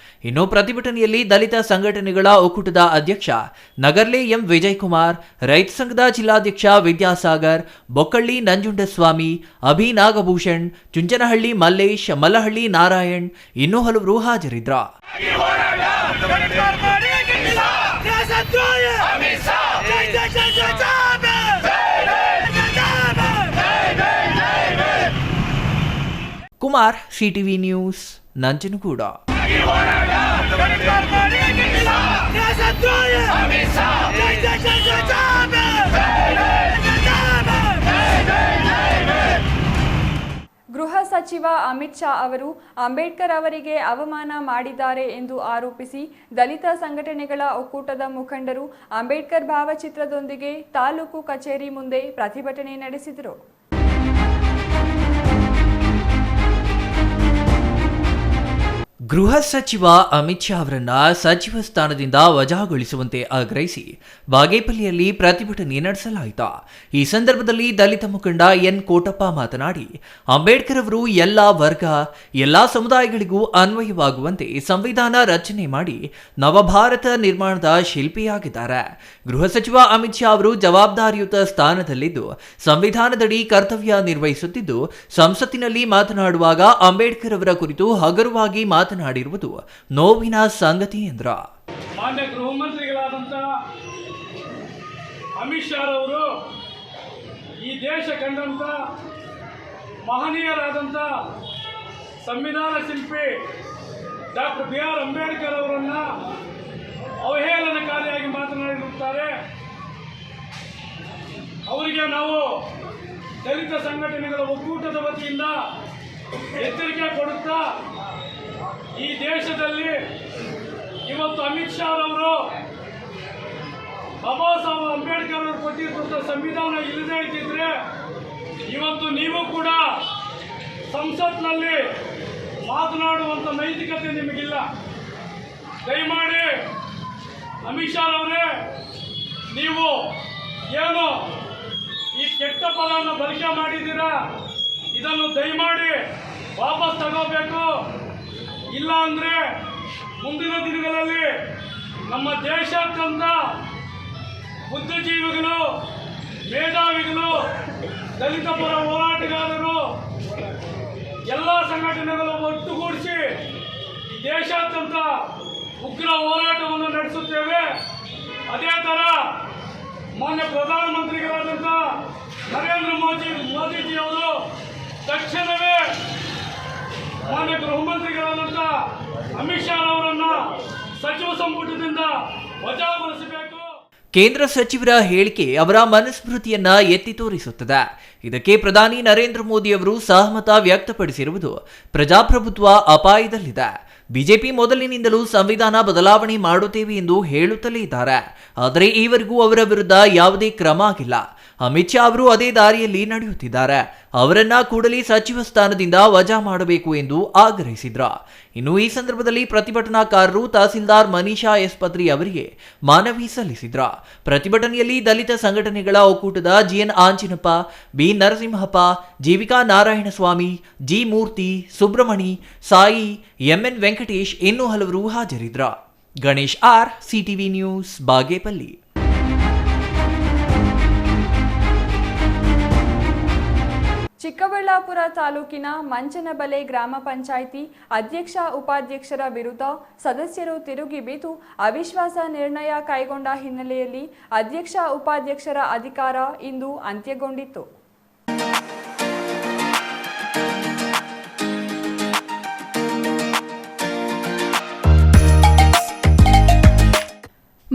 [SPEAKER 3] ಇನ್ನು ಪ್ರತಿಭಟನೆಯಲ್ಲಿ ದಲಿತ ಸಂಘಟನೆಗಳ ಒಕ್ಕೂಟದ ಅಧ್ಯಕ್ಷ ನಗರ್ಲೆ ಎಂ ವಿಜಯಕುಮಾರ್, ರೈತ ಸಂಘದ ಜಿಲ್ಲಾಧ್ಯಕ್ಷ ವಿದ್ಯಾಸಾಗರ್, ಬೊಕ್ಕಳ್ಳಿ ನಂಜುಂಡಸ್ವಾಮಿ, ಅಭಿ ನಾಗಭೂಷಣ್, ಚುಂಚನಹಳ್ಳಿ ಮಲ್ಲೇಶ್, ಮಲ್ಲಹಳ್ಳಿ ನಾರಾಯಣ್ ಇನ್ನೂ ಹಲವರು ಹಾಜರಿದ್ರ. Kumar, CTV news, ನಂಜನಗೂಡ.
[SPEAKER 1] ಗೃಹ ಸಚಿವ ಅಮಿತ್ ಶಾ ಅವರು ಅಂಬೇಡ್ಕರ್ ಅವರಿಗೆ ಅವಮಾನ ಮಾಡಿದ್ದಾರೆ ಎಂದು ಆರೋಪಿಸಿ ದಲಿತ ಸಂಘಟನೆಗಳ ಒಕ್ಕೂಟದ ಮುಖಂಡರು ಅಂಬೇಡ್ಕರ್ ಭಾವಚಿತ್ರದೊಂದಿಗೆ ತಾಲೂಕು ಕಚೇರಿ ಮುಂದೆ ಪ್ರತಿಭಟನೆ ನಡೆಸಿದರು.
[SPEAKER 3] ಗೃಹ ಸಚಿವ ಅಮಿತ್ ಶಾ ಅವರನ್ನ ಸಚಿವ ಸ್ಥಾನದಿಂದ ವಜಾಗೊಳಿಸುವಂತೆ ಆಗ್ರಹಿಸಿ ಬಾಗೇಪಲ್ಲಿಯಲ್ಲಿ ಪ್ರತಿಭಟನೆ ನಡೆಸಲಾಯಿತು. ಈ ಸಂದರ್ಭದಲ್ಲಿ ದಲಿತ ಮುಖಂಡ ಎನ್ ಕೋಟಪ್ಪ ಮಾತನಾಡಿ, ಅಂಬೇಡ್ಕರ್ ಅವರು ಎಲ್ಲ ವರ್ಗ, ಎಲ್ಲ ಸಮುದಾಯಗಳಿಗೂ ಅನ್ವಯವಾಗುವಂತೆ ಸಂವಿಧಾನ ರಚನೆ ಮಾಡಿ ನವಭಾರತ ನಿರ್ಮಾಣದ ಶಿಲ್ಪಿಯಾಗಿದ್ದಾರೆ. ಗೃಹ ಸಚಿವ ಅಮಿತ್ ಶಾ ಅವರು ಜವಾಬ್ದಾರಿಯುತ ಸ್ಥಾನದಲ್ಲಿದ್ದು ಸಂವಿಧಾನದಡಿ ಕರ್ತವ್ಯ ನಿರ್ವಹಿಸುತ್ತಿದ್ದು, ಸಂಸತ್ತಿನಲ್ಲಿ ಮಾತನಾಡುವಾಗ ಅಂಬೇಡ್ಕರ್ ಅವರ ಕುರಿತು ಹಗುರವಾಗಿ ಮಾತನಾಡಿರುವುದು ನೋವಿನ ಸಂಗತಿ ಎಂದ್ರ.
[SPEAKER 12] ಮಾನ್ಯ ಗೃಹ ಮಂತ್ರಿಗಳಾದಂಥ ಅಮಿತ್ ಶಾ ಅವರು ಈ ದೇಶ ಕಂಡಂಥ ಮಹನೀಯರಾದಂಥ ಸಂವಿಧಾನ ಶಿಲ್ಪಿ ಡಾಕ್ಟರ್ BR ಅಂಬೇಡ್ಕರ್ ಅವರನ್ನ ಅವಹೇಳನಕಾರಿಯಾಗಿ ಮಾತನಾಡಿರುತ್ತಾರೆ. ಅವರಿಗೆ ನಾವು ದಲಿತ ಸಂಘಟನೆಗಳ ಒಕ್ಕೂಟದ ವತಿಯಿಂದ ಎಚ್ಚರಿಕೆ ಕೊಡುತ್ತಾ, ಈ ದೇಶದಲ್ಲಿ ಇವತ್ತು ಅಮಿತ್ ಶಾ ಅವರು ಬಾಬಾ ಸಾಹೇಬ್ ಅಂಬೇಡ್ಕರ್ ಅವರು ಕೊಟ್ಟಿರುವಂಥ ಸಂವಿಧಾನ ಇಲ್ಲದೇ ಇದ್ದಿದ್ರೆ ಇವತ್ತು ನೀವು ಕೂಡ ಸಂಸತ್ನಲ್ಲಿ ಮಾತನಾಡುವಂಥ ನೈತಿಕತೆ ನಿಮಗಿಲ್ಲ. ದಯಮಾಡಿ ಅಮಿತ್ ಶಾ ಅವರೇ, ನೀವು ಏನು ಈ ಕೆಟ್ಟ ಪದವನ್ನು ಬಳಕೆ ಮಾಡಿದ್ದೀರಾ, ಇದನ್ನು ದಯಮಾಡಿ ವಾಪಸ್ ತಗೋಬೇಕು. ಇಲ್ಲ ಅಂದರೆ ಮುಂದಿನ ದಿನಗಳಲ್ಲಿ ನಮ್ಮ ದೇಶಾದ್ಯಂತ ಬುದ್ಧಿಜೀವಿಗಳು, ಮೇಧಾವಿಗಳು, ದಲಿತ ಪರ ಹೋರಾಟಗಾರರು, ಎಲ್ಲ ಸಂಘಟನೆಗಳು ಒಟ್ಟುಗೂಡಿಸಿ ಈ ದೇಶಾದ್ಯಂತ ಉಗ್ರ ಹೋರಾಟವನ್ನು ನಡೆಸುತ್ತೇವೆ. ಅದೇ ಥರ ಮಾನ್ಯ ಪ್ರಧಾನಮಂತ್ರಿಗಳಾದಂಥ ನರೇಂದ್ರ ಮೋದಿಜಿಯವರು ತಕ್ಷಣವೇ ಮಾನ್ಯ ಗೃಹ ಮಂತ್ರಿಗಳಾದಂಥ ಅಮಿತ್ ಶಾ ಅವರನ್ನ ಸಚಿವ ಸಂಪುಟದಿಂದ ವಜಾಗೊಳಿಸಬೇಕು.
[SPEAKER 3] ಕೇಂದ್ರ ಸಚಿವರ ಹೇಳಿಕೆ ಅವರ ಮನಸ್ಮೃತಿಯನ್ನ ಎತ್ತಿ ತೋರಿಸುತ್ತದೆ. ಇದಕ್ಕೆ ಪ್ರಧಾನಿ ನರೇಂದ್ರ ಮೋದಿ ಅವರು ಸಹಮತ ವ್ಯಕ್ತಪಡಿಸಿರುವುದು ಪ್ರಜಾಪ್ರಭುತ್ವ ಅಪಾಯದಲ್ಲಿದೆ. ಬಿಜೆಪಿ ಮೊದಲಿನಿಂದಲೂ ಸಂವಿಧಾನ ಬದಲಾವಣೆ ಮಾಡುತ್ತೇವೆ ಎಂದು ಹೇಳುತ್ತಲೇ ಇದ್ದಾರೆ. ಆದರೆ ಈವರೆಗೂ ಅವರ ವಿರುದ್ಧ ಯಾವುದೇ ಕ್ರಮ ಆಗಿಲ್ಲ. ಅಮಿತ್ ಶಾ ಅವರು ಅದೇ ದಾರಿಯಲ್ಲಿ ನಡೆಯುತ್ತಿದ್ದಾರೆ. ಅವರನ್ನ ಕೂಡಲೇ ಸಚಿವ ಸ್ಥಾನದಿಂದ ವಜಾ ಮಾಡಬೇಕು ಎಂದು ಆಗ್ರಹಿಸಿದ್ರು. ಇನ್ನು ಈ ಸಂದರ್ಭದಲ್ಲಿ ಪ್ರತಿಭಟನಾಕಾರರು ತಹಸೀಲ್ದಾರ್ ಮನೀಷಾ ಎಸ್ ಪತ್ರಿ ಅವರಿಗೆ ಮನವಿ ಸಲ್ಲಿಸಿದ್ರು. ಪ್ರತಿಭಟನೆಯಲ್ಲಿ ದಲಿತ ಸಂಘಟನೆಗಳ ಒಕ್ಕೂಟದ GN Anjinappa, B Narasimhappa, Jeevika Narayanaswamy, G Murthy, Subramani, Sai, MN Venkatesh ಇನ್ನೂ ಹಲವರು ಹಾಜರಿದ್ರು. Ganesh R, CTV news, Bagepalli.
[SPEAKER 1] Chikkaballapur ತಾಲೂಕಿನ ಮಂಚನಬಲೆ ಗ್ರಾಮ ಪಂಚಾಯಿತಿ ಅಧ್ಯಕ್ಷ ಉಪಾಧ್ಯಕ್ಷರ ವಿರುದ್ಧ ಸದಸ್ಯರು ತಿರುಗಿ ಬಿದ್ದು ಅವಿಶ್ವಾಸ ನಿರ್ಣಯ ಕೈಗೊಂಡ ಹಿನ್ನೆಲೆಯಲ್ಲಿ ಅಧ್ಯಕ್ಷ ಉಪಾಧ್ಯಕ್ಷರ ಅಧಿಕಾರ ಇಂದು ಅಂತ್ಯಗೊಂಡಿತ್ತು.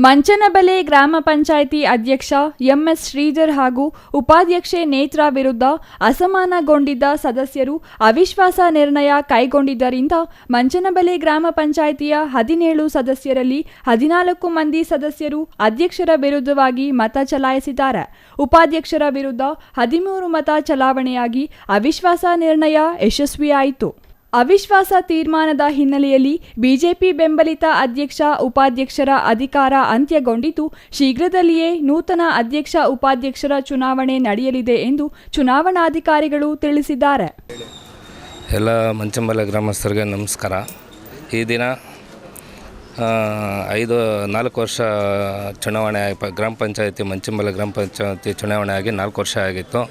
[SPEAKER 2] ಮಂಚನಬಲೆ ಗ್ರಾಮ ಪಂಚಾಯಿತಿ ಅಧ್ಯಕ್ಷ ಎಂಎಸ್ ಶ್ರೀಧರ್ ಹಾಗೂ ಉಪಾಧ್ಯಕ್ಷೆ ನೇತ್ರಾ ವಿರುದ್ಧ ಅಸಮಾನಗೊಂಡಿದ್ದ ಸದಸ್ಯರು ಅವಿಶ್ವಾಸ ನಿರ್ಣಯ ಕೈಗೊಂಡಿದ್ದರಿಂದ ಮಂಚನಬಲೆ ಗ್ರಾಮ ಪಂಚಾಯಿತಿಯ 17 ಸದಸ್ಯರಲ್ಲಿ 14 ಮಂದಿ ಸದಸ್ಯರು ಅಧ್ಯಕ್ಷರ ವಿರುದ್ಧವಾಗಿ ಮತ ಚಲಾಯಿಸಿದ್ದಾರೆ. ಉಪಾಧ್ಯಕ್ಷರ ವಿರುದ್ಧ 13 ಮತ ಚಲಾವಣೆಯಾಗಿ ಅವಿಶ್ವಾಸ ನಿರ್ಣಯ ಯಶಸ್ವಿಯಾಯಿತು. ಅವಿಶ್ವಾಸ ತೀರ್ಮಾನದ ಹಿನ್ನೆಲೆಯಲ್ಲಿ ಬಿಜೆಪಿ ಬೆಂಬಲಿತ ಅಧ್ಯಕ್ಷ ಉಪಾಧ್ಯಕ್ಷರ ಅಧಿಕಾರ ಅಂತ್ಯಗೊಂಡಿದ್ದು ಶೀಘ್ರದಲ್ಲಿಯೇ ನೂತನ ಅಧ್ಯಕ್ಷ ಉಪಾಧ್ಯಕ್ಷರ ಚುನಾವಣೆ ನಡೆಯಲಿದೆ ಎಂದು ಚುನಾವಣಾಧಿಕಾರಿಗಳು ತಿಳಿಸಿದ್ದಾರೆ.
[SPEAKER 13] ಎಲ್ಲ ಮಂಚಂಬಲ ಗ್ರಾಮಸ್ಥರಿಗೆ ನಮಸ್ಕಾರ. ಈ ದಿನ 4 ವರ್ಷ ಚುನಾವಣೆ ಗ್ರಾಮ ಪಂಚಾಯತಿ ಮಂಚಂಬಲ ಗ್ರಾಮ ಪಂಚಾಯತಿ ಚುನಾವಣೆ ಆಗಿ 4 ವರ್ಷ ಆಗಿತ್ತು.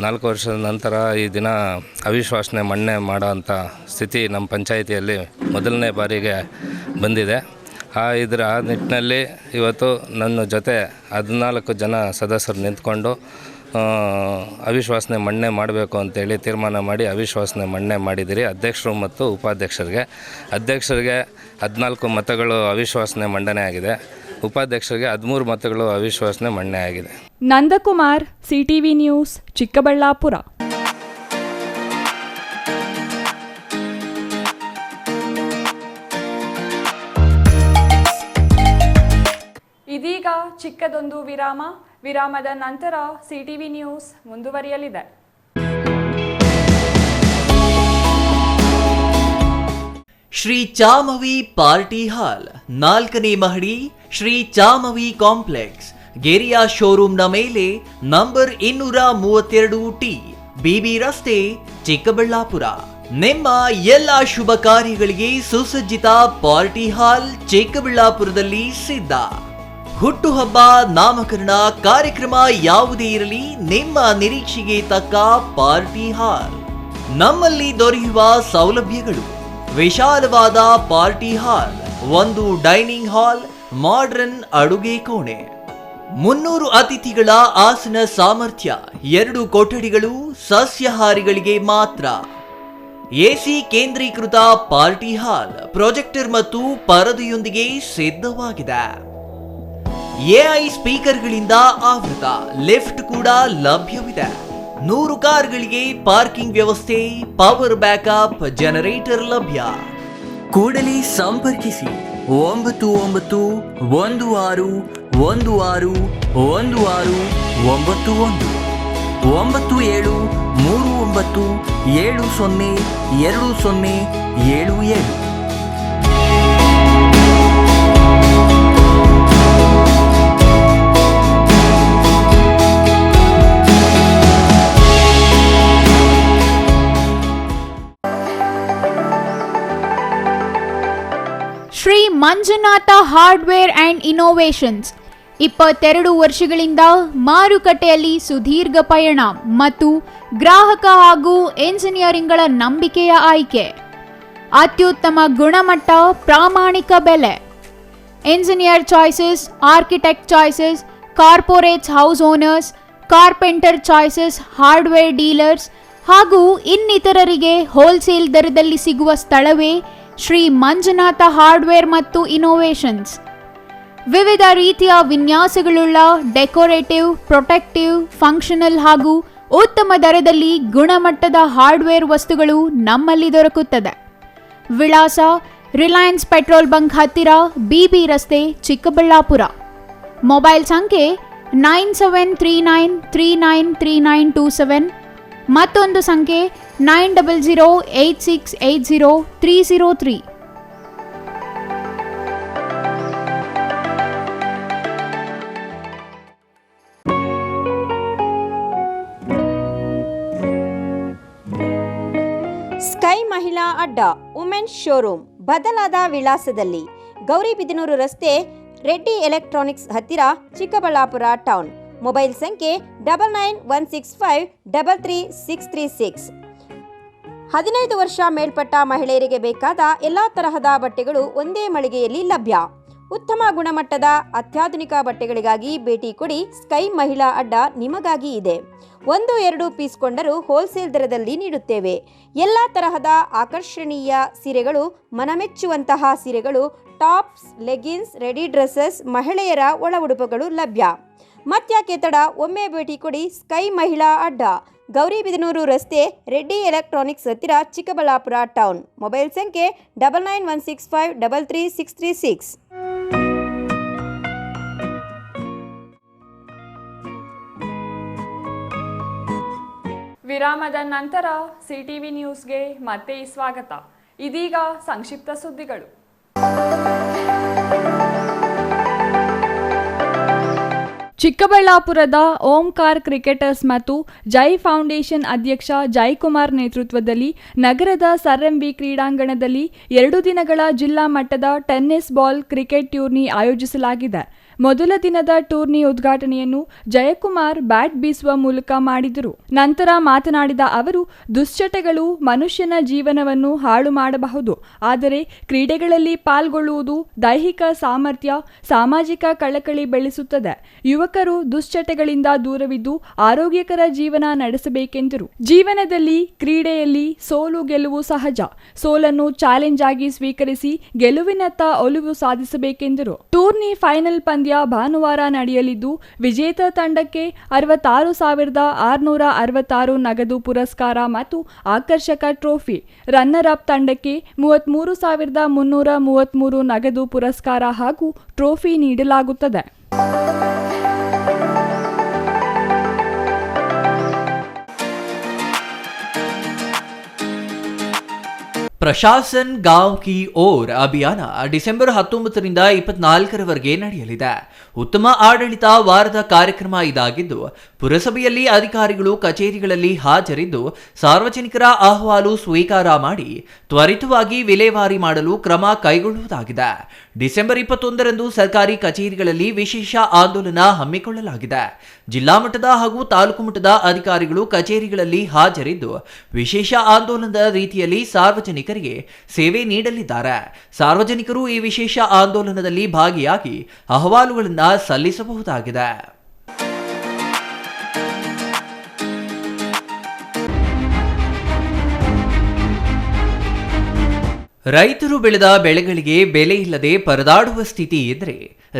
[SPEAKER 13] 4 ವರ್ಷದ ನಂತರ ಈ ದಿನ ಅವಿಶ್ವಾಸನೆ ಮನ್ನಣೆ ಮಾಡೋ ಅಂಥ ಸ್ಥಿತಿ ನಮ್ಮ ಪಂಚಾಯಿತಿಯಲ್ಲಿ ಮೊದಲನೇ ಬಾರಿಗೆ ಬಂದಿದೆ. ಆ ನಿಟ್ಟಿನಲ್ಲಿ ಇವತ್ತು ನನ್ನ ಜೊತೆ 14 ಜನ ಸದಸ್ಯರು ನಿಂತ್ಕೊಂಡು ಅವಿಶ್ವಾಸನೆ ಮನ್ನಣೆ ಮಾಡಬೇಕು ಅಂತೇಳಿ ತೀರ್ಮಾನ ಮಾಡಿ ಅವಿಶ್ವಾಸನೆ ಮನ್ನಣೆ ಮಾಡಿದಿರಿ ಅಧ್ಯಕ್ಷರು ಮತ್ತು ಉಪಾಧ್ಯಕ್ಷರಿಗೆ. ಅಧ್ಯಕ್ಷರಿಗೆ 14 ಮತಗಳು ಅವಿಶ್ವಾಸನೆ ಮಂಡನೆ ಆಗಿದೆ. ಉಪಾಧ್ಯಕ್ಷರಿಗೆ 13 ಮತಗಳು ಅವಿಶ್ವಾಸನೆ ಮನ್ನಣೆ ಆಗಿದೆ.
[SPEAKER 2] Nandakumar, CTV news, Chikkaballapur.
[SPEAKER 1] ಇದೀಗ ಚಿಕ್ಕದೊಂದು ವಿರಾಮದ ನಂತರ ಸಿಟಿವಿ ನ್ಯೂಸ್ ಮುಂದುವರಿಯಲಿದೆ.
[SPEAKER 3] ಶ್ರೀ ಚಾಮವಿ ಪಾರ್ಟಿ ಹಾಲ್ 4ನೇ ಮಹಡಿ, ಶ್ರೀ ಚಾಮವಿ ಕಾಂಪ್ಲೆಕ್ಸ್, ಗೆರಿಯಾ ಶೋರೂಮ್ನ ಮೇಲೆ ನಂಬರ್ 232T, ಬಿಬಿ ರಸ್ತೆ, ಚಿಕ್ಕಬಳ್ಳಾಪುರ. ನಿಮ್ಮ ಎಲ್ಲ ಶುಭ ಕಾರ್ಯಗಳಿಗೆ ಸುಸಜ್ಜಿತ ಪಾರ್ಟಿ ಹಾಲ್ ಚಿಕ್ಕಬಳ್ಳಾಪುರದಲ್ಲಿ ಸಿದ್ಧ. ಹುಟ್ಟುಹಬ್ಬ, ನಾಮಕರಣ, ಕಾರ್ಯಕ್ರಮ ಯಾವುದೇ ಇರಲಿ, ನಿಮ್ಮ ನಿರೀಕ್ಷೆಗೆ ತಕ್ಕ ಪಾರ್ಟಿ ಹಾಲ್. ನಮ್ಮಲ್ಲಿ ದೊರೆಯುವ ಸೌಲಭ್ಯಗಳು: ವಿಶಾಲವಾದ party hall, 1 dining hall, modern ಅಡುಗೆ ಕೋಣೆ, 300 ಅತಿಥಿಗಳ ಆಸನ ಸಾಮರ್ಥ್ಯ, 2 ಕೊಠಡಿಗಳು ಸಸ್ಯಾಹಾರಿಗಳಿಗೆ ಮಾತ್ರ, ಎಸಿ ಕೇಂದ್ರೀಕೃತ ಪಾರ್ಟಿ ಹಾಲ್, ಪ್ರೊಜೆಕ್ಟರ್ ಮತ್ತು ಪರದೆಯೊಂದಿಗೆ ಸಿದ್ಧವಾಗಿದೆ. ಎಐ ಸ್ಪೀಕರ್ಗಳಿಂದ ಆವೃತ, ಲಿಫ್ಟ್ ಕೂಡ ಲಭ್ಯವಿದೆ. 100 ಕಾರ್ಗಳಿಗೆ ಪಾರ್ಕಿಂಗ್ ವ್ಯವಸ್ಥೆ, ಪವರ್ ಬ್ಯಾಕಪ್ ಜನರೇಟರ್ ಲಭ್ಯ. ಕೂಡಲೇ ಸಂಪರ್ಕಿಸಿ 9916161691 9739702077.
[SPEAKER 14] Shri Manjunatha hardware and innovations 22 ವರ್ಷಗಳಿಂದ ಮಾರುಕಟ್ಟೆಯಲ್ಲಿ ಸುದೀರ್ಘ ಪಯಣ ಮತ್ತು ಗ್ರಾಹಕ ಹಾಗೂ ಎಂಜಿನಿಯರಿಂಗ್ಗಳ ನಂಬಿಕೆಯ ಆಯ್ಕೆ. ಅತ್ಯುತ್ತಮ ಗುಣಮಟ್ಟ, ಪ್ರಾಮಾಣಿಕ ಬೆಲೆ. Engineer choices, architect choices, corporates house owners, carpenter choices, hardware dealers ಹಾಗೂ ಇನ್ನಿತರರಿಗೆ ಹೋಲ್ಸೇಲ್ ದರದಲ್ಲಿ ಸಿಗುವ ಸ್ಥಳವೇ ಶ್ರೀ ಮಂಜುನಾಥ ಹಾರ್ಡ್ವೇರ್ ಮತ್ತು ಇನೋವೇಷನ್ಸ್. ವಿವಿಧ ರೀತಿಯ ವಿನ್ಯಾಸಗಳುಳ್ಳ ಡೆಕೋರೇಟಿವ್, ಪ್ರೊಟೆಕ್ಟಿವ್, ಫಂಕ್ಷನಲ್ ಹಾಗೂ ಉತ್ತಮ ದರದಲ್ಲಿ ಗುಣಮಟ್ಟದ ಹಾರ್ಡ್ವೇರ್ ವಸ್ತುಗಳು ನಮ್ಮಲ್ಲಿ ದೊರಕುತ್ತದೆ. ವಿಳಾಸ: ರಿಲಯನ್ಸ್ ಪೆಟ್ರೋಲ್ ಬಂಕ್ ಹತ್ತಿರ, ಬಿಬಿ ರಸ್ತೆ, ಚಿಕ್ಕಬಳ್ಳಾಪುರ. ಮೊಬೈಲ್ ಸಂಖ್ಯೆ 9739393927, ಮತ್ತೊಂದು ಸಂಖ್ಯೆ 9008680303.
[SPEAKER 15] ಸ್ಕೈ ಮಹಿಳಾ ಅಡ್ಡ ವುಮೆನ್ಸ್ ಶೋರೂಮ್ ಬದಲಾದ ವಿಳಾಸದಲ್ಲಿ, ಗೌರಿಬಿದನೂರು ರಸ್ತೆ, ರೆಡ್ಡಿ ಎಲೆಕ್ಟ್ರಾನಿಕ್ಸ್ ಹತ್ತಿರ, ಚಿಕ್ಕಬಳ್ಳಾಪುರ ಟೌನ್. ಮೊಬೈಲ್ ಸಂಖ್ಯೆ 9916533636. 15 ವರ್ಷ ಮೇಲ್ಪಟ್ಟ ಮಹಿಳೆಯರಿಗೆ ಬೇಕಾದ ಎಲ್ಲ ತರಹದ ಬಟ್ಟೆಗಳು ಒಂದೇ ಮಳಿಗೆಯಲ್ಲಿ ಲಭ್ಯ. ಉತ್ತಮ ಗುಣಮಟ್ಟದ ಅತ್ಯಾಧುನಿಕ ಬಟ್ಟೆಗಳಿಗಾಗಿ ಭೇಟಿ ಕೊಡಿ. ಸ್ಕೈ ಮಹಿಳಾ ಅಡ್ಡ ನಿಮಗಾಗಿ ಇದೆ. 1-2 ಪೀಸ್ ಕೊಂಡರೂ ಹೋಲ್ಸೇಲ್ ದರದಲ್ಲಿ ನೀಡುತ್ತೇವೆ. ಎಲ್ಲ ತರಹದ ಆಕರ್ಷಣೀಯ ಸೀರೆಗಳು, ಮನಮೆಚ್ಚುವಂತಹ ಸೀರೆಗಳು, ಟಾಪ್ಸ್, ಲೆಗಿನ್ಸ್, ರೆಡಿ ಡ್ರೆಸ್ಸಸ್, ಮಹಿಳೆಯರ ಒಳ ಉಡುಪುಗಳು ಲಭ್ಯ. ಮತ್ಯಾಕೆ ತಡ, ಒಮ್ಮೆ ಭೇಟಿ ಕೊಡಿ. ಸ್ಕೈ ಮಹಿಳಾ ಅಡ್ಡ, ಗೌರಿಬಿದನೂರು ರಸ್ತೆ, ರೆಡ್ಡಿ ಎಲೆಕ್ಟ್ರಾನಿಕ್ಸ್ ಹತ್ತಿರ, ಚಿಕ್ಕಬಳ್ಳಾಪುರ ಟೌನ್. ಮೊಬೈಲ್ ಸಂಖ್ಯೆ 9916533636.
[SPEAKER 1] ವಿರಾಮದ ನಂತರ ಸಿಟಿವಿ ನ್ಯೂಸ್ಗೆ ಮತ್ತೆ ಸ್ವಾಗತ. ಇದೀಗ ಸಂಕ್ಷಿಪ್ತ ಸುದ್ದಿಗಳು. ಚಿಕ್ಕಬಳ್ಳಾಪುರದ ಓಂಕಾರ್ ಕ್ರಿಕೆಟರ್ಸ್ ಮತ್ತು ಜೈ ಫೌಂಡೇಶನ್ ಅಧ್ಯಕ್ಷ ಜೈಕುಮಾರ್ ನೇತೃತ್ವದಲ್ಲಿ ನಗರದ ಸರ್ ಎಂವಿ ಕ್ರೀಡಾಂಗಣದಲ್ಲಿ 2 ದಿನಗಳ ಜಿಲ್ಲಾ ಮಟ್ಟದ ಟೆನ್ನಿಸ್ ಬಾಲ್ ಕ್ರಿಕೆಟ್ ಟೂರ್ನಿ ಆಯೋಜಿಸಲಾಗಿದೆ. ಮೊದಲ ದಿನದ ಟೂರ್ನಿ ಉದ್ಘಾಟನೆಯನ್ನು ಜಯಕುಮಾರ್ ಬ್ಯಾಟ್ ಬೀಸುವ ಮೂಲಕ ಮಾಡಿದರು. ನಂತರ ಮಾತನಾಡಿದ ಅವರು, ದುಶ್ಚಟಗಳು ಮನುಷ್ಯನ ಜೀವನವನ್ನು ಹಾಳು ಮಾಡಬಹುದು, ಆದರೆ ಕ್ರೀಡೆಗಳಲ್ಲಿ ಪಾಲ್ಗೊಳ್ಳುವುದು ದೈಹಿಕ ಸಾಮರ್ಥ್ಯ, ಸಾಮಾಜಿಕ ಕಳಕಳಿ ಬೆಳೆಸುತ್ತದೆ. ಯುವಕರು ದುಶ್ಚಟಗಳಿಂದ ದೂರವಿದ್ದು ಆರೋಗ್ಯಕರ ಜೀವನ ನಡೆಸಬೇಕೆಂದರು. ಜೀವನದಲ್ಲಿ ಕ್ರೀಡೆಯಲ್ಲಿ ಸೋಲು ಗೆಲುವು ಸಹಜ. ಸೋಲನ್ನು ಚಾಲೆಂಜ್ ಆಗಿ ಸ್ವೀಕರಿಸಿ ಗೆಲುವಿನತ್ತ ಒಲವು ಸಾಧಿಸಬೇಕೆಂದರು. ಟೂರ್ನಿ ಫೈನಲ್ ಪಂದ್ಯ ಭಾನುವಾರ ನಡೆಯಲಿದ್ದು, ವಿಜೇತ ತಂಡಕ್ಕೆ 66,666 ನಗದು ಪುರಸ್ಕಾರ ಮತ್ತು ಆಕರ್ಷಕ ಟ್ರೋಫಿ, ರನ್ನರ್ ಅಪ್ ತಂಡಕ್ಕೆ 33,333 ನಗದು ಪುರಸ್ಕಾರ ಹಾಗೂ ಟ್ರೋಫಿ ನೀಡಲಾಗುತ್ತದೆ.
[SPEAKER 3] ಪ್ರಶಾಸನ್ ಗಾಂವ್ ಕಿ ಓರ್ ಅಭಿಯಾನ ಡಿಸೆಂಬರ್ 19ರಿಂದ 24ರವರೆಗೆ ನಡೆಯಲಿದೆ. ಉತ್ತಮ ಆಡಳಿತ ವಾರದ ಕಾರ್ಯಕ್ರಮ ಇದಾಗಿದ್ದು, ಪುರಸಭೆಯಲ್ಲಿ ಅಧಿಕಾರಿಗಳು ಕಚೇರಿಗಳಲ್ಲಿ ಹಾಜರಿದ್ದು ಸಾರ್ವಜನಿಕರ ಅಹವಾಲು ಸ್ವೀಕಾರ ಮಾಡಿ ತ್ವರಿತವಾಗಿ ವಿಲೇವಾರಿ ಮಾಡಲು ಕ್ರಮ ಕೈಗೊಳ್ಳುವುದಾಗಿದೆ. ಡಿಸೆಂಬರ್ 21ರಂದು ಸರ್ಕಾರಿ ಕಚೇರಿಗಳಲ್ಲಿ ವಿಶೇಷ ಆಂದೋಲನ ಹಮ್ಮಿಕೊಳ್ಳಲಾಗಿದೆ. ಜಿಲ್ಲಾ ಮಟ್ಟದ ಹಾಗೂ ತಾಲೂಕು ಮಟ್ಟದ ಅಧಿಕಾರಿಗಳು ಕಚೇರಿಗಳಲ್ಲಿ ಹಾಜರಿದ್ದು ವಿಶೇಷ ಆಂದೋಲನದ ರೀತಿಯಲ್ಲಿ ಸಾರ್ವಜನಿಕರಿಗೆ ಸೇವೆ ನೀಡಲಿದ್ದಾರೆ. ಸಾರ್ವಜನಿಕರು ಈ ವಿಶೇಷ ಆಂದೋಲನದಲ್ಲಿ ಭಾಗಿಯಾಗಿ ಅಹವಾಲುಗಳನ್ನು ಸಲ್ಲಿಸಬಹುದಾಗಿದೆ. ರೈತರು ಬೆಳೆದ ಬೆಳೆಗಳಿಗೆ ಬೆಲೆ ಇಲ್ಲದೆ ಪರದಾಡುವ ಸ್ಥಿತಿ ಇದ್ದರೆ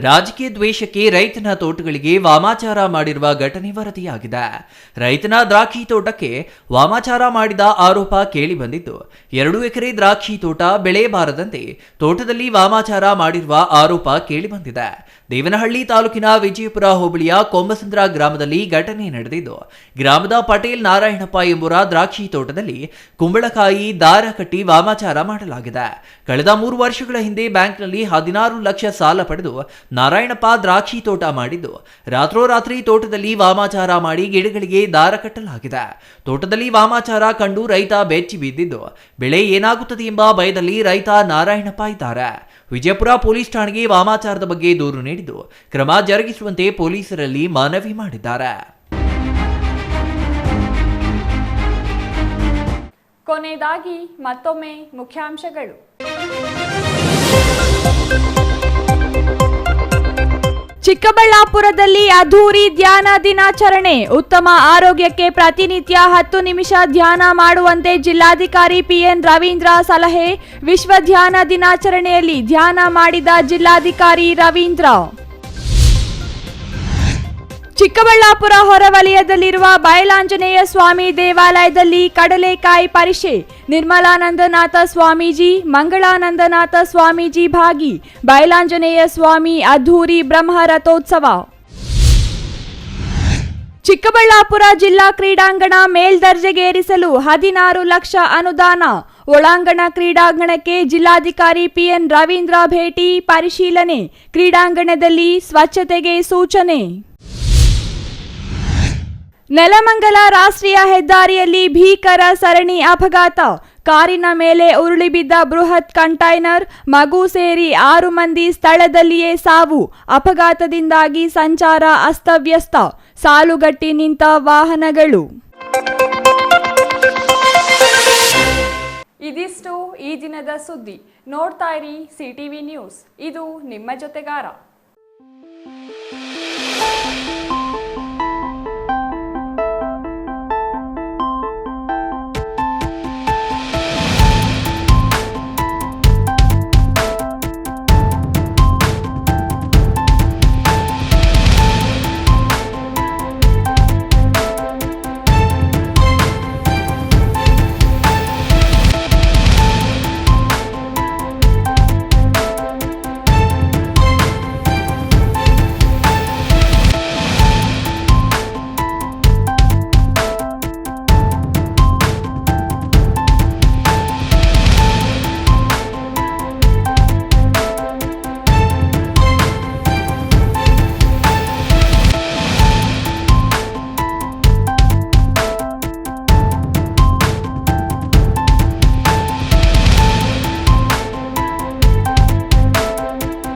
[SPEAKER 3] ರಾಜಕೀಯ ದ್ವೇಷಕ್ಕೆ ರೈತನ ತೋಟಗಳಿಗೆ ವಾಮಾಚಾರ ಮಾಡಿರುವ ಘಟನೆ ವರದಿಯಾಗಿದೆ. ರೈತನ ದ್ರಾಕ್ಷಿ ತೋಟಕ್ಕೆ ವಾಮಾಚಾರ ಮಾಡಿದ ಆರೋಪ ಕೇಳಿ ಬಂದಿದ್ದು, 2 ಎಕರೆ ದ್ರಾಕ್ಷಿ ತೋಟ ಬೆಳೆಯಬಾರದಂತೆ ತೋಟದಲ್ಲಿ ವಾಮಾಚಾರ ಮಾಡಿರುವ ಆರೋಪ ಕೇಳಿಬಂದಿದೆ. ದೇವನಹಳ್ಳಿ ತಾಲೂಕಿನ ವಿಜಯಪುರ ಹೋಬಳಿಯ ಕೊಂಬಸಂದ್ರ ಗ್ರಾಮದಲ್ಲಿ ಘಟನೆ ನಡೆದಿದ್ದು, ಗ್ರಾಮದ ಪಟೇಲ್ ನಾರಾಯಣಪ್ಪ ಎಂಬುವರ ದ್ರಾಕ್ಷಿ ತೋಟದಲ್ಲಿ ಕುಂಬಳಕಾಯಿ ದಾರ ಕಟ್ಟಿ ವಾಮಾಚಾರ ಮಾಡಲಾಗಿದೆ. ಕಳೆದ 3 ವರ್ಷಗಳ ಹಿಂದೆ ಬ್ಯಾಂಕ್ನಲ್ಲಿ 16 ಲಕ್ಷ ಸಾಲ ಪಡೆದು ನಾರಾಯಣಪ್ಪ ದ್ರಾಕ್ಷಿ ತೋಟ ಮಾಡಿದ್ದು, ರಾತ್ರೋರಾತ್ರಿ ತೋಟದಲ್ಲಿ ವಾಮಾಚಾರ ಮಾಡಿ ಗಿಡಗಳಿಗೆ ದಾರ ಕಟ್ಟಲಾಗಿದೆ. ತೋಟದಲ್ಲಿ ವಾಮಾಚಾರ ಕಂಡು ರೈತ ಬೆಚ್ಚಿ ಬಿದ್ದಿದ್ದು, ಬೆಳೆ ಏನಾಗುತ್ತದೆ ಎಂಬ ಭಯದಲ್ಲಿ ರೈತ ನಾರಾಯಣಪ್ಪ ಇದ್ದಾರೆ. ವಿಜಯಪುರ ಪೊಲೀಸ್ ಠಾಣೆಗೆ ವಾಮಾಚಾರದ ಬಗ್ಗೆ ದೂರು ನೀಡಿದ್ದು ಕ್ರಮ ಜರುಗಿಸುವಂತೆ ಪೊಲೀಸರಲ್ಲಿ ಮನವಿ ಮಾಡಿದ್ದಾರೆ.
[SPEAKER 1] ಕೊನೆಯದಾಗಿ ಮತ್ತೊಮ್ಮೆ ಮುಖ್ಯಾಂಶಗಳು.
[SPEAKER 2] ಚಿಕ್ಕಬಳ್ಳಾಪುರದಲ್ಲಿ ಅದ್ಧೂರಿ ಧ್ಯಾನ ದಿನಾಚರಣೆ. ಉತ್ತಮ ಆರೋಗ್ಯಕ್ಕೆ ಪ್ರತಿನಿತ್ಯ 10 ನಿಮಿಷ ಧ್ಯಾನ ಮಾಡುವಂತೆ ಜಿಲ್ಲಾಧಿಕಾರಿ ಪಿಎನ್ ರವೀಂದ್ರ ಸಲಹೆ. ವಿಶ್ವ ಧ್ಯಾನ ದಿನಾಚರಣೆಯಲ್ಲಿ ಧ್ಯಾನ ಮಾಡಿದ ಜಿಲ್ಲಾಧಿಕಾರಿ ರವೀಂದ್ರ. ಚಿಕ್ಕಬಳ್ಳಾಪುರ ಹೊರವಲಯದಲ್ಲಿರುವ ಬಯಲಾಂಜನೇಯ ಸ್ವಾಮಿ ದೇವಾಲಯದಲ್ಲಿ ಕಡಲೆಕಾಯಿ ಪರಿಷೆ. ನಿರ್ಮಲಾನಂದನಾಥ ಸ್ವಾಮೀಜಿ, ಮಂಗಳಾನಂದನಾಥ ಸ್ವಾಮೀಜಿ ಭಾಗಿ. ಬಯಲಾಂಜನೇಯ ಸ್ವಾಮಿ ಅದ್ಧೂರಿ ಬ್ರಹ್ಮ ರಥೋತ್ಸವ. ಚಿಕ್ಕಬಳ್ಳಾಪುರ ಜಿಲ್ಲಾ ಕ್ರೀಡಾಂಗಣ ಮೇಲ್ದರ್ಜೆಗೇರಿಸಲು 16 ಲಕ್ಷ ಅನುದಾನ. ಒಳಾಂಗಣ ಕ್ರೀಡಾಂಗಣಕ್ಕೆ ಜಿಲ್ಲಾಧಿಕಾರಿ ಪಿಎನ್ ರವೀಂದ್ರ ಭೇಟಿ ಪರಿಶೀಲನೆ. ಕ್ರೀಡಾಂಗಣದಲ್ಲಿ ಸ್ವಚ್ಛತೆಗೆ ಸೂಚನೆ. ನೆಲಮಂಗಲ ರಾಷ್ಟ್ರೀಯ ಹೆದ್ದಾರಿಯಲ್ಲಿ ಭೀಕರ ಸರಣಿ ಅಪಘಾತ. ಕಾರಿನ ಮೇಲೆ ಉರುಳಿ ಬಿದ್ದ ಬೃಹತ್ ಕಂಟೈನರ್, ಮಗು ಸೇರಿ 6 ಮಂದಿ ಸ್ಥಳದಲ್ಲಿಯೇ ಸಾವು. ಅಪಘಾತದಿಂದಾಗಿ ಸಂಚಾರ ಅಸ್ತವ್ಯಸ್ತ. ಸಾಲುಗಟ್ಟಿ ನಿಂತ ವಾಹನಗಳು.
[SPEAKER 1] ಇದಿಷ್ಟು ಈ ದಿನದ ಸುದ್ದಿ. ನೋಡ್ತಾ ಇರಿ ಸಿಟಿವಿ ನ್ಯೂಸ್, ಇದು ನಿಮ್ಮ ಜೊತೆಗಾರ.